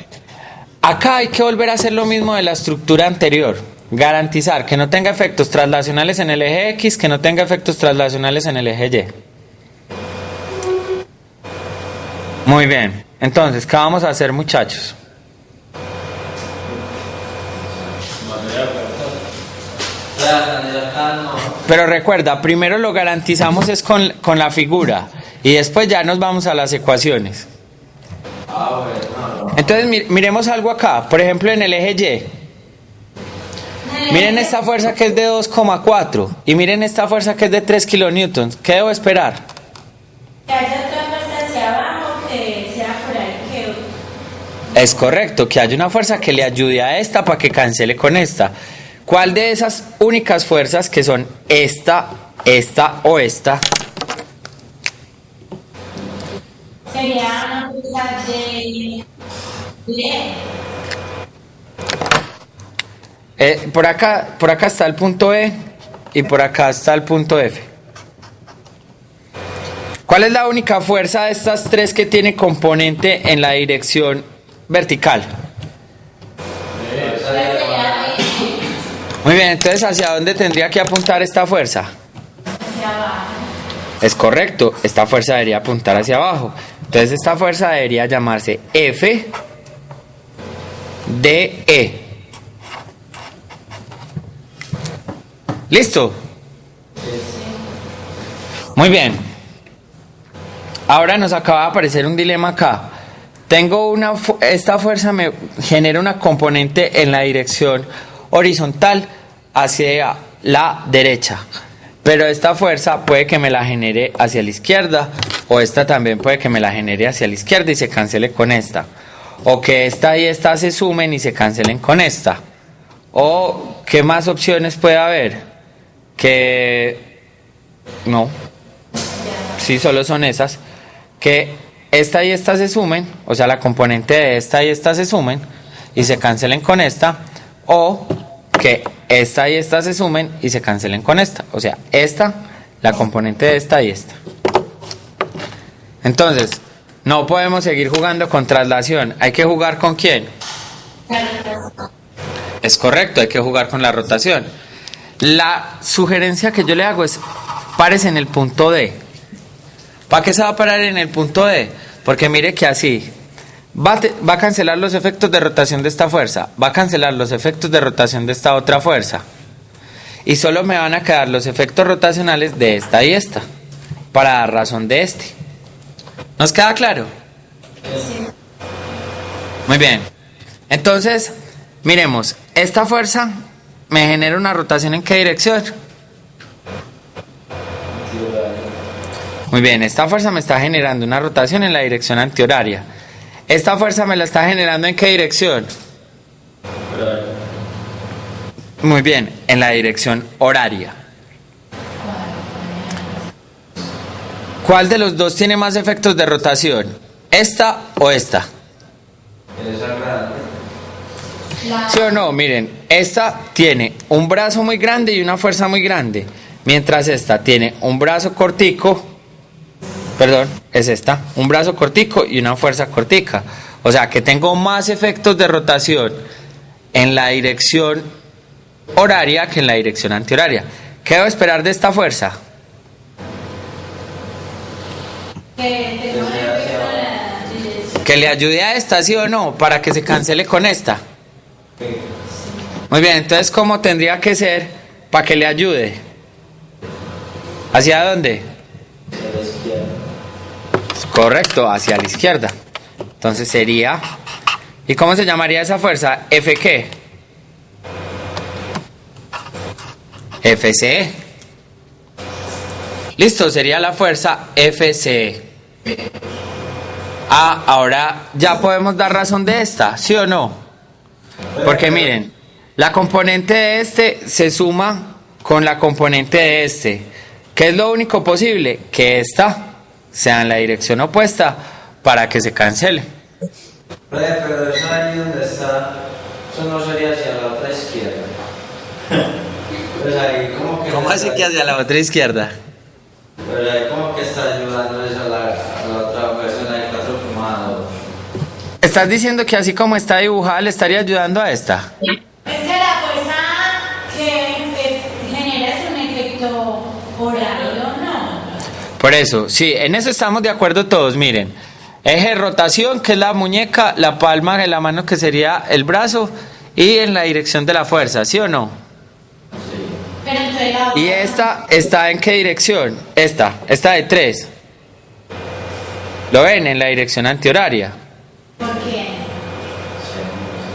Acá hay que volver a hacer lo mismo de la estructura anterior. Garantizar que no tenga efectos traslacionales en el eje X, que no tenga efectos traslacionales en el eje Y. Muy bien. Entonces, ¿qué vamos a hacer, muchachos? Pero recuerda, primero lo garantizamos es con la figura y después ya nos vamos a las ecuaciones. Entonces miremos algo acá, por ejemplo en el eje Y. Miren esta fuerza que es de 2,4 y miren esta fuerza que es de 3 kilonewtons. ¿Qué debo esperar? Que haya otra fuerza hacia abajo que sea por ahí Es correcto, que haya una fuerza que le ayude a esta para que cancele con esta. ¿Cuál de esas únicas fuerzas que son esta, esta o esta? sería una fuerza de Por acá está el punto E y por acá está el punto F. ¿Cuál es la única fuerza de estas tres que tiene componente en la dirección vertical? Muy bien, entonces ¿hacia dónde tendría que apuntar esta fuerza? hacia abajo. Es correcto, esta fuerza debería apuntar hacia abajo. Entonces esta fuerza debería llamarse F de E. ¿Listo? Muy bien. Ahora nos acaba de aparecer un dilema acá. Esta fuerza me genera una componente en la dirección horizontal hacia la derecha. Pero esta fuerza puede que me la genere hacia la izquierda, o esta también puede que me la genere hacia la izquierda y se cancele con esta. O que esta y esta se sumen y se cancelen con esta. O ¿qué más opciones puede haber? Que no. Sí, solo son esas. Que esta y esta se sumen, o sea, la componente de esta y esta se sumen y se cancelen con esta. O que esta y esta se sumen y se cancelen con esta. O sea, esta, la componente de esta y esta. Entonces, no podemos seguir jugando con traslación. ¿Hay que jugar con quién? Es correcto, hay que jugar con la rotación. La sugerencia que yo le hago es párese en el punto D. ¿Para qué se va a parar en el punto D? Porque mire que así va a cancelar los efectos de rotación de esta fuerza, va a cancelar los efectos de rotación de esta otra fuerza y solo me van a quedar los efectos rotacionales de esta y esta para dar razón de este. ¿Nos queda claro? Sí. Muy bien. Entonces, miremos, esta fuerza me genera una rotación ¿en qué dirección? Muy bien, esta fuerza me está generando una rotación en la dirección antihoraria. Esta fuerza me la está generando ¿en qué dirección? Muy bien, en la dirección horaria. ¿Cuál de los dos tiene más efectos de rotación? ¿Esta o esta? ¿Sí o no? Miren, esta tiene un brazo muy grande y una fuerza muy grande, mientras esta tiene un brazo cortico, perdón, es esta, un brazo cortico y una fuerza cortica. O sea que tengo más efectos de rotación en la dirección horaria que en la dirección antihoraria. ¿Qué debo esperar de esta fuerza? Que le ayude a esta, ¿sí o no? Para que se cancele con esta. Muy bien, entonces ¿cómo tendría que ser para que le ayude? ¿Hacia dónde? Hacia la izquierda. Correcto, hacia la izquierda. Entonces sería... ¿Y cómo se llamaría esa fuerza? ¿F qué? FCE. Listo, sería la fuerza FCE. Ah, ahora ya podemos dar razón de esta, ¿sí o no? Porque miren, la componente de este se suma con la componente de este. ¿Qué es lo único posible? Que esta sea en la dirección opuesta para que se cancele. Pero eso ahí donde está, eso no sería hacia la otra izquierda. Pues ahí como que... ¿Cómo así que hacia la otra izquierda? Pero ahí como que está ayudando eso a la otra persona de 4 fumados. ¿Estás diciendo que así como está dibujada le estaría ayudando a esta? Es que la fuerza que genera es un efecto horario, ¿no? Por eso, sí, en eso estamos de acuerdo todos, miren. Eje de rotación, que es la muñeca, la palma de la mano, que sería el brazo, y en la dirección de la fuerza, ¿sí o no? Pero entonces la ¿Y esta está en qué dirección? Esta de 3. ¿Lo ven? En la dirección antihoraria. ¿Por qué?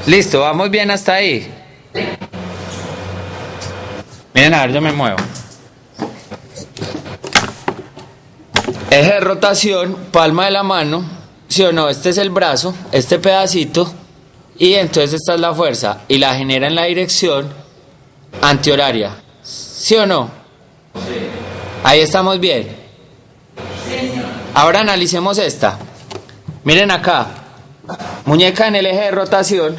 Listo, vamos bien hasta ahí. Miren, a ver, yo me muevo. Eje de rotación, palma de la mano, ¿sí o no? Este es el brazo, este pedacito, y entonces esta es la fuerza, y la genera en la dirección antihoraria, ¿sí o no? Sí. Ahí estamos bien. Sí, sí. Ahora analicemos esta. Miren acá, muñeca en el eje de rotación,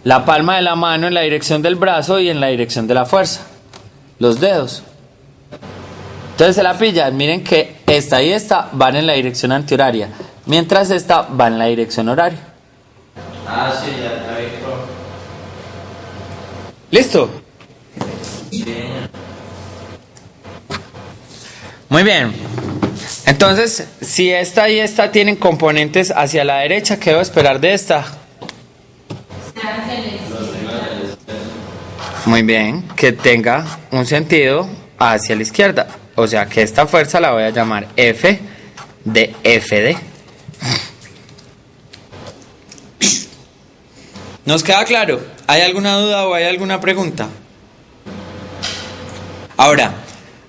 la palma de la mano en la dirección del brazo y en la dirección de la fuerza, los dedos. Entonces se la pillan, miren que esta y esta van en la dirección antihoraria, mientras esta va en la dirección horaria. Ah, sí, ya vi. ¿Listo? Muy bien. Entonces, si esta y esta tienen componentes hacia la derecha, ¿qué debo esperar de esta? Muy bien, que tenga un sentido hacia la izquierda. O sea que esta fuerza la voy a llamar F de FD. ¿Nos queda claro? ¿Hay alguna duda o hay alguna pregunta? Ahora,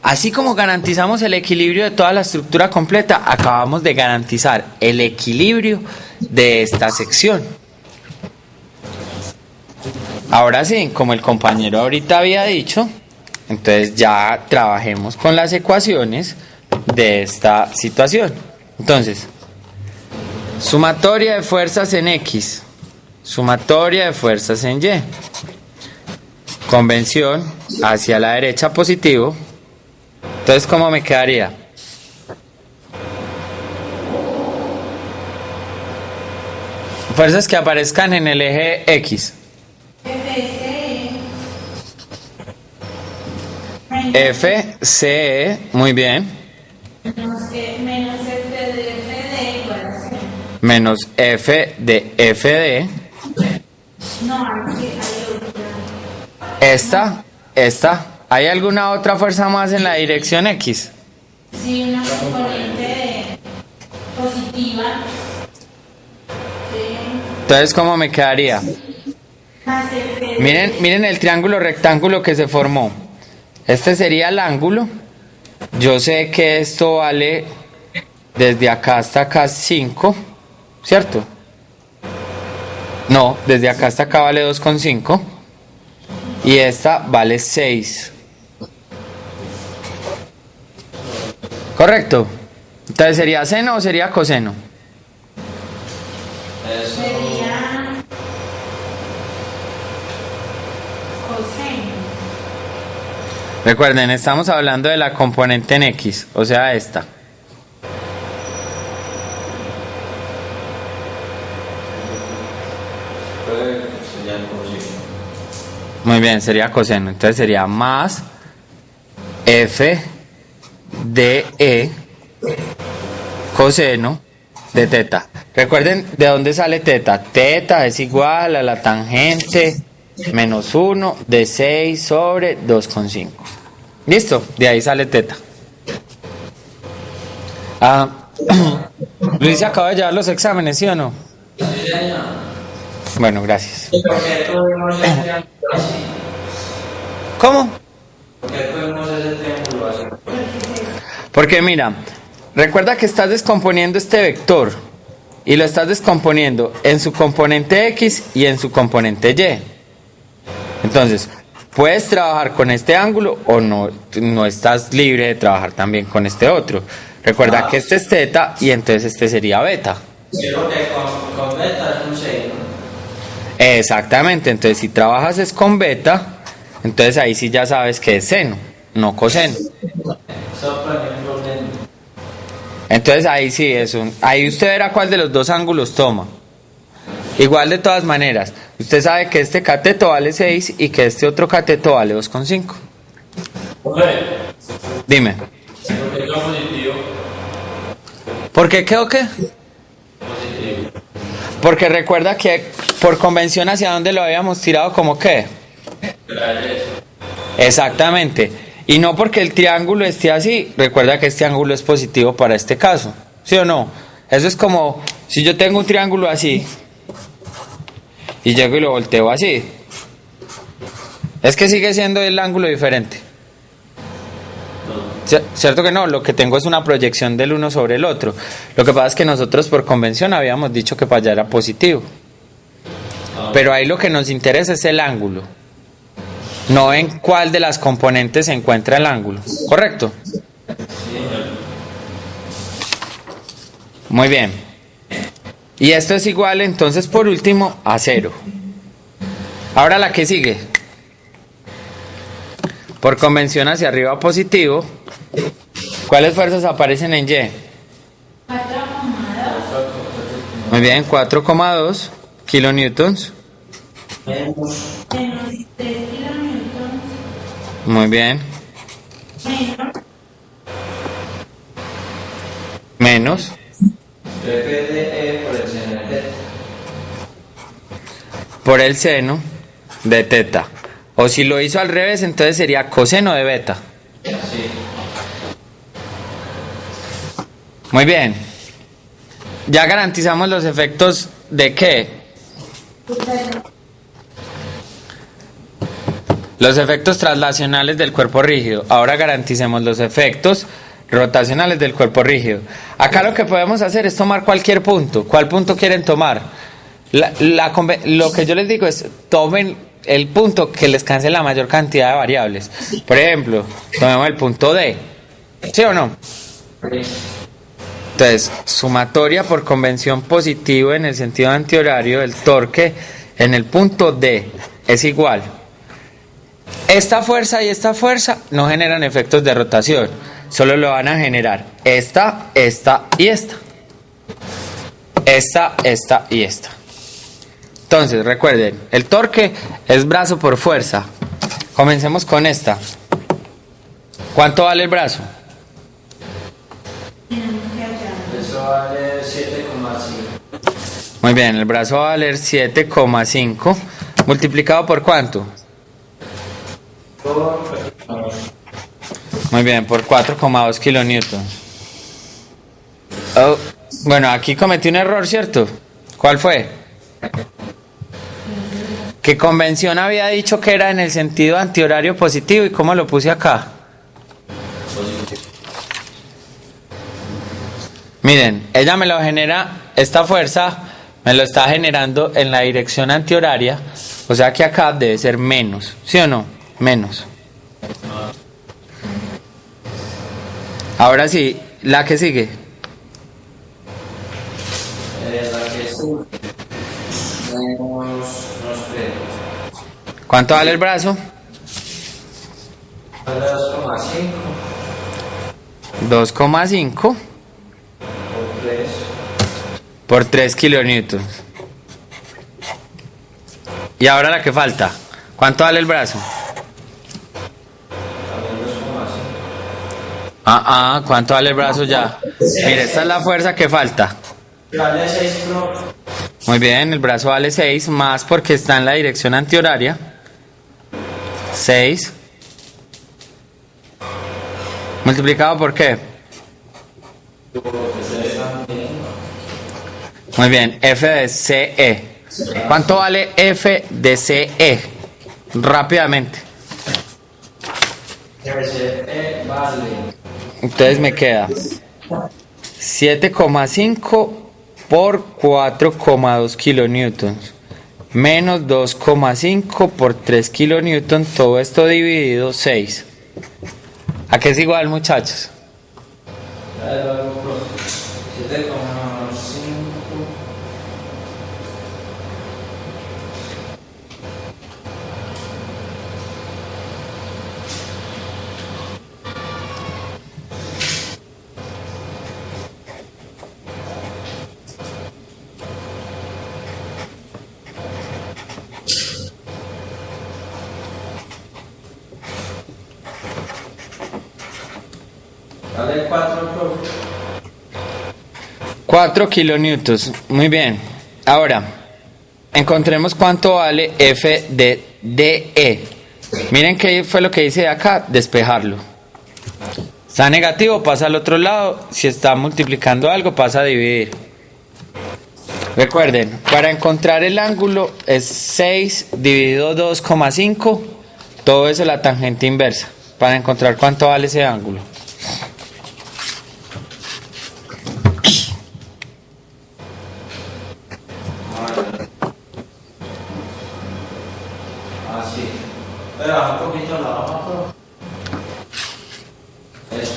así como garantizamos el equilibrio de toda la estructura completa, acabamos de garantizar el equilibrio de esta sección. Ahora sí, como el compañero ahorita había dicho, entonces ya trabajemos con las ecuaciones de esta situación. Entonces, sumatoria de fuerzas en X, sumatoria de fuerzas en Y. Convención hacia la derecha positivo. Entonces, ¿cómo me quedaría? Fuerzas que aparezcan en el eje X. FCE, muy bien. Menos F de FD igual a 0. Menos F de FD. No, aquí hay otra. Esta. ¿Hay alguna otra fuerza más en la dirección X? Sí, una componente positiva. Sí. Entonces, ¿cómo me quedaría? Más F de Miren el triángulo rectángulo que se formó. Este sería el ángulo. Yo sé que esto vale desde acá hasta acá 5, ¿cierto? No, desde acá hasta acá vale 2,5. Y esta vale 6. ¿Correcto? Entonces, ¿sería seno o sería coseno? Eso. sería coseno. Recuerden, estamos hablando de la componente en X, o sea, esta. Sería coseno. Muy bien, sería coseno. Entonces sería más f de e coseno de teta. Recuerden de dónde sale teta. Teta es igual a la tangente menos 1 de 6 sobre 2,5. Listo, de ahí sale teta. Luis acaba de llevar los exámenes, ¿sí o no? Sí, señor. Bueno, gracias. ¿Por qué cogemos ese triángulo así? ¿Cómo? ¿Por qué cogemos ese triángulo así? Porque mira, recuerda que estás descomponiendo este vector y lo estás descomponiendo en su componente X y en su componente Y. Entonces, puedes trabajar con este ángulo o no estás libre de trabajar también con este otro. Recuerda que este es teta y entonces este sería beta. Sí, porque con beta es un seno. Exactamente, entonces si trabajas es con beta, entonces ahí sí ya sabes que es seno, no coseno. Eso, por ejemplo, Entonces ahí sí es ahí usted verá cuál de los dos ángulos toma. Igual de todas maneras, usted sabe que este cateto vale 6 y que este otro cateto vale 2,5. Ok, Dime, porque quedó positivo. ¿por qué quedó qué? Positivo. Porque recuerda que por convención hacia dónde lo habíamos tirado como qué. La derecha. Exactamente. Y no porque el triángulo esté así, recuerda que este ángulo es positivo para este caso. ¿Sí o no? Eso es como si yo tengo un triángulo así y llego y lo volteo así. Es que sigue siendo el ángulo diferente. ¿Cierto que no? Lo que tengo es una proyección del uno sobre el otro. Lo que pasa es que nosotros por convención habíamos dicho que para allá era positivo. Pero ahí lo que nos interesa es el ángulo. No en cuál de las componentes se encuentra el ángulo. ¿Correcto? Muy bien. Y esto es igual entonces por último a 0. Ahora la que sigue. Por convención hacia arriba positivo. ¿Cuáles fuerzas aparecen en Y? 4,2 Muy bien, 4,2 kilonewtons. menos menos 3 kilonewtons Muy bien. menos Menos F de E por el seno de teta. por el seno de teta. O si lo hizo al revés, entonces sería coseno de beta. Sí. Muy bien. Ya garantizamos los efectos de qué. Los efectos traslacionales del cuerpo rígido. Ahora garanticemos los efectos rotacionales del cuerpo rígido. Acá lo que podemos hacer es tomar cualquier punto. ¿Cuál punto quieren tomar? Lo que yo les digo es tomen el punto que les canse la mayor cantidad de variables. Por ejemplo, tomemos el punto D. ¿Sí o no? Entonces, sumatoria por convención positivo en el sentido antihorario del torque en el punto D es igual. Esta fuerza y esta fuerza no generan efectos de rotación, solo lo van a generar esta y esta. Esta y esta. Entonces, recuerden, el torque es brazo por fuerza. Comencemos con esta. ¿Cuánto vale el brazo? Eso vale 7,5. Muy bien, el brazo va a valer 7,5. ¿Multiplicado por cuánto? Muy bien, por 4,2 kilonewtons. Oh, bueno, aquí cometí un error, ¿cierto? ¿Cuál fue? ¿Qué convención había dicho que era en el sentido antihorario positivo y cómo lo puse acá? Miren, ella me lo genera, esta fuerza me lo está generando en la dirección antihoraria, o sea que acá debe ser menos, ¿sí o no? Menos. Ahora sí, la que sigue. La que sube. Menos 3. ¿Cuánto vale el brazo? Vale 2,5 2,5 por 3. por 3 kilonewtons. Y ahora la que falta. ¿Cuánto vale el brazo? También 2,5. ¿Cuánto vale el brazo ya? Mire, esta es la fuerza que falta. Vale 6 pro. Muy bien, el brazo vale 6, más porque está en la dirección antihoraria. 6. ¿Multiplicado por qué? Muy bien, F de CE. ¿Cuánto vale F de CE? Rápidamente. RCE vale Entonces me queda 7,5 por 4,2 kilonewtons menos 2,5 por 3 kilonewtons, todo esto dividido 6. ¿A qué es igual, muchachos? 7,5. Vale 4 pro. 4 kilonewtons, muy bien. Ahora, encontremos cuánto vale F de DE. Miren qué fue lo que hice de acá, despejarlo. Está negativo, pasa al otro lado. Si está multiplicando algo, pasa a dividir. Recuerden, para encontrar el ángulo es 6 dividido 2,5. Todo eso es la tangente inversa. Para encontrar cuánto vale ese ángulo. Así. Pero baja un poquito la hoja, pro. Eso.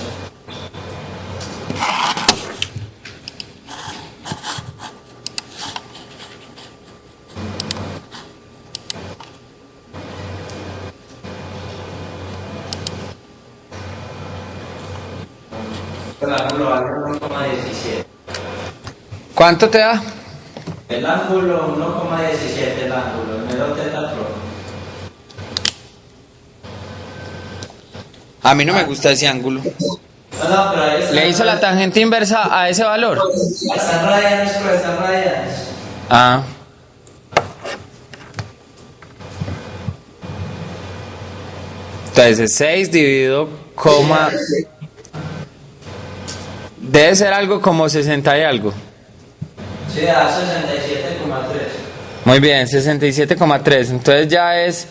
El ángulo vale 1,17. ¿Cuánto te da? El ángulo 1,17, el ángulo, el mero teta pro. A mí no me gusta ese ángulo. No, pero ahí está. ¿Le hizo la tangente inversa a ese valor? Están radianes, pero están radianes. Ah. Entonces 6 dividido coma. Debe ser algo como 60 y algo. Sí, da 67,3. Muy bien, 67,3. Entonces ya es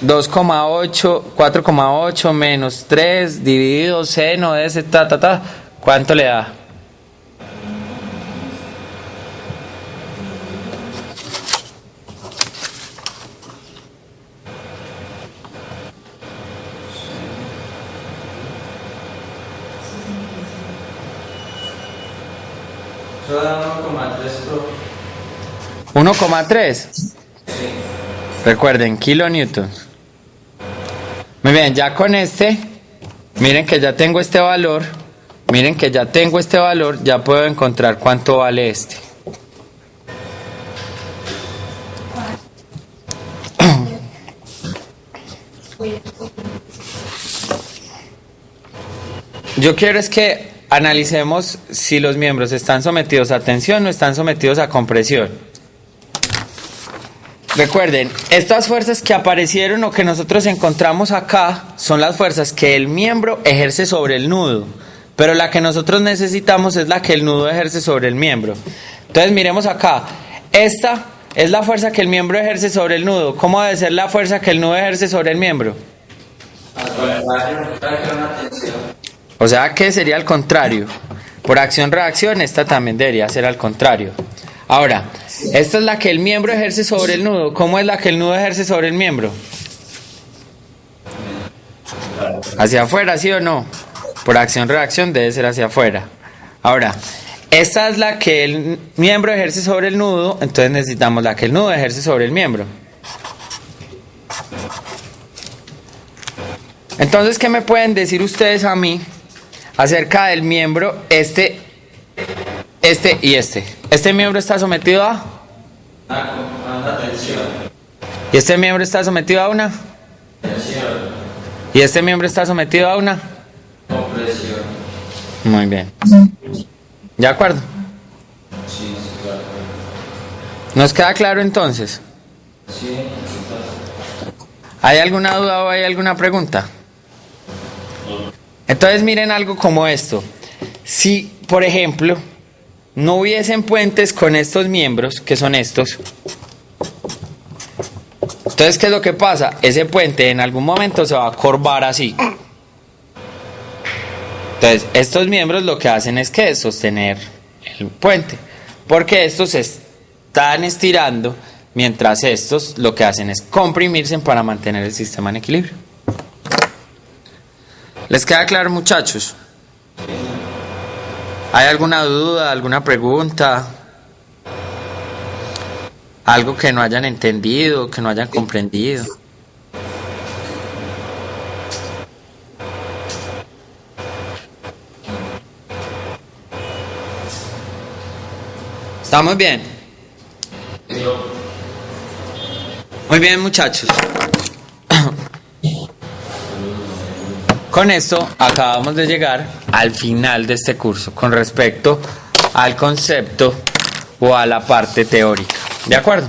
2,8, 4,8 menos 3 dividido seno de ese ta. ¿Cuánto le da? Eso da 1,3 pro. 1,3. Sí. Recuerden, kilonewtons. Muy bien, ya con este, miren que ya tengo este valor. Miren que ya tengo este valor, ya puedo encontrar cuánto vale este. Yo quiero es que analicemos si los miembros están sometidos a tensión o están sometidos a compresión. Recuerden, estas fuerzas que aparecieron o que nosotros encontramos acá son las fuerzas que el miembro ejerce sobre el nudo, pero la que nosotros necesitamos es la que el nudo ejerce sobre el miembro. Entonces miremos acá, esta es la fuerza que el miembro ejerce sobre el nudo. ¿Cómo debe ser la fuerza que el nudo ejerce sobre el miembro? Al contrario, trae una tensión. O sea que sería al contrario. Por acción-reacción, esta también debería ser al contrario. Ahora, esta es la que el miembro ejerce sobre el nudo. ¿Cómo es la que el nudo ejerce sobre el miembro? ¿Hacia afuera, sí o no? Por acción-reacción debe ser hacia afuera. Ahora, esta es la que el miembro ejerce sobre el nudo, entonces necesitamos la que el nudo ejerce sobre el miembro. Entonces, ¿qué me pueden decir ustedes a mí acerca del miembro este y este? Este miembro está sometido a... Una tensión. ¿Y este miembro está sometido a una? Tensión. ¿Y este miembro está sometido a una? Compresión. Muy bien. ¿De acuerdo? Sí, claro. ¿Nos queda claro entonces? Sí. ¿Hay alguna duda o hay alguna pregunta? Entonces miren algo como esto. Si, por ejemplo, no hubiesen puentes con estos miembros, que son estos, entonces, ¿qué es lo que pasa? Ese puente en algún momento se va a corvar así. Entonces, estos miembros lo que hacen es que sostener el puente, porque estos se están estirando, mientras estos lo que hacen es comprimirse para mantener el sistema en equilibrio. ¿Les queda claro, muchachos? ¿Hay alguna duda, alguna pregunta? ¿Algo que no hayan entendido, que no hayan comprendido? ¿Estamos bien? Muy bien, muchachos. Con esto acabamos de llegar al final de este curso con respecto al concepto o a la parte teórica. ¿De acuerdo?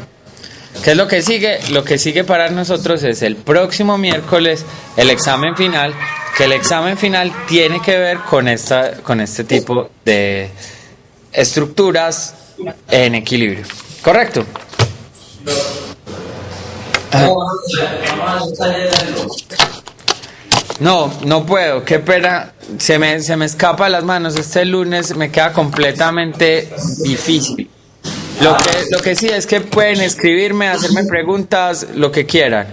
¿Qué es lo que sigue? Lo que sigue para nosotros es el próximo miércoles el examen final, que el examen final tiene que ver con este tipo de estructuras en equilibrio. ¿Correcto? No puedo, qué pena, se me escapa de las manos. Este lunes me queda completamente difícil. Lo que sí es que pueden escribirme, hacerme preguntas, lo que quieran.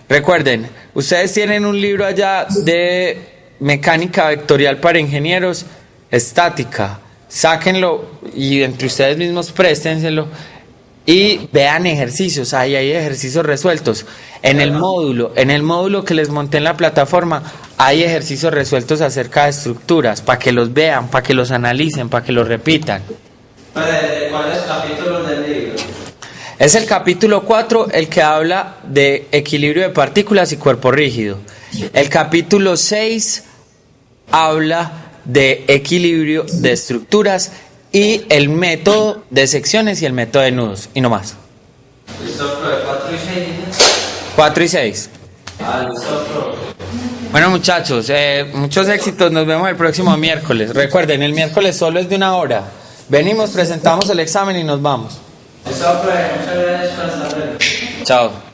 Recuerden, ustedes tienen un libro allá de mecánica vectorial para ingenieros, estática. Sáquenlo y entre ustedes mismos préstenselo y vean ejercicios. Ahí hay ejercicios resueltos. En el módulo que les monté en la plataforma, hay ejercicios resueltos acerca de estructuras, para que los vean, para que los analicen, para que los repitan. ¿Cuál es el capítulo del libro? Es el capítulo 4 el que habla de equilibrio de partículas y cuerpo rígido. El capítulo 6 habla de equilibrio de estructuras y el método de secciones y el método de nudos, y no más. ¿Listo, profe? 4 y 6. 4 y 6. Listo, profe. Bueno, muchachos, muchos éxitos, nos vemos el próximo miércoles. Recuerden, el miércoles solo es de 1 hora. Venimos, presentamos el examen y nos vamos. Listo, profe. Muchas gracias por estar. Chao.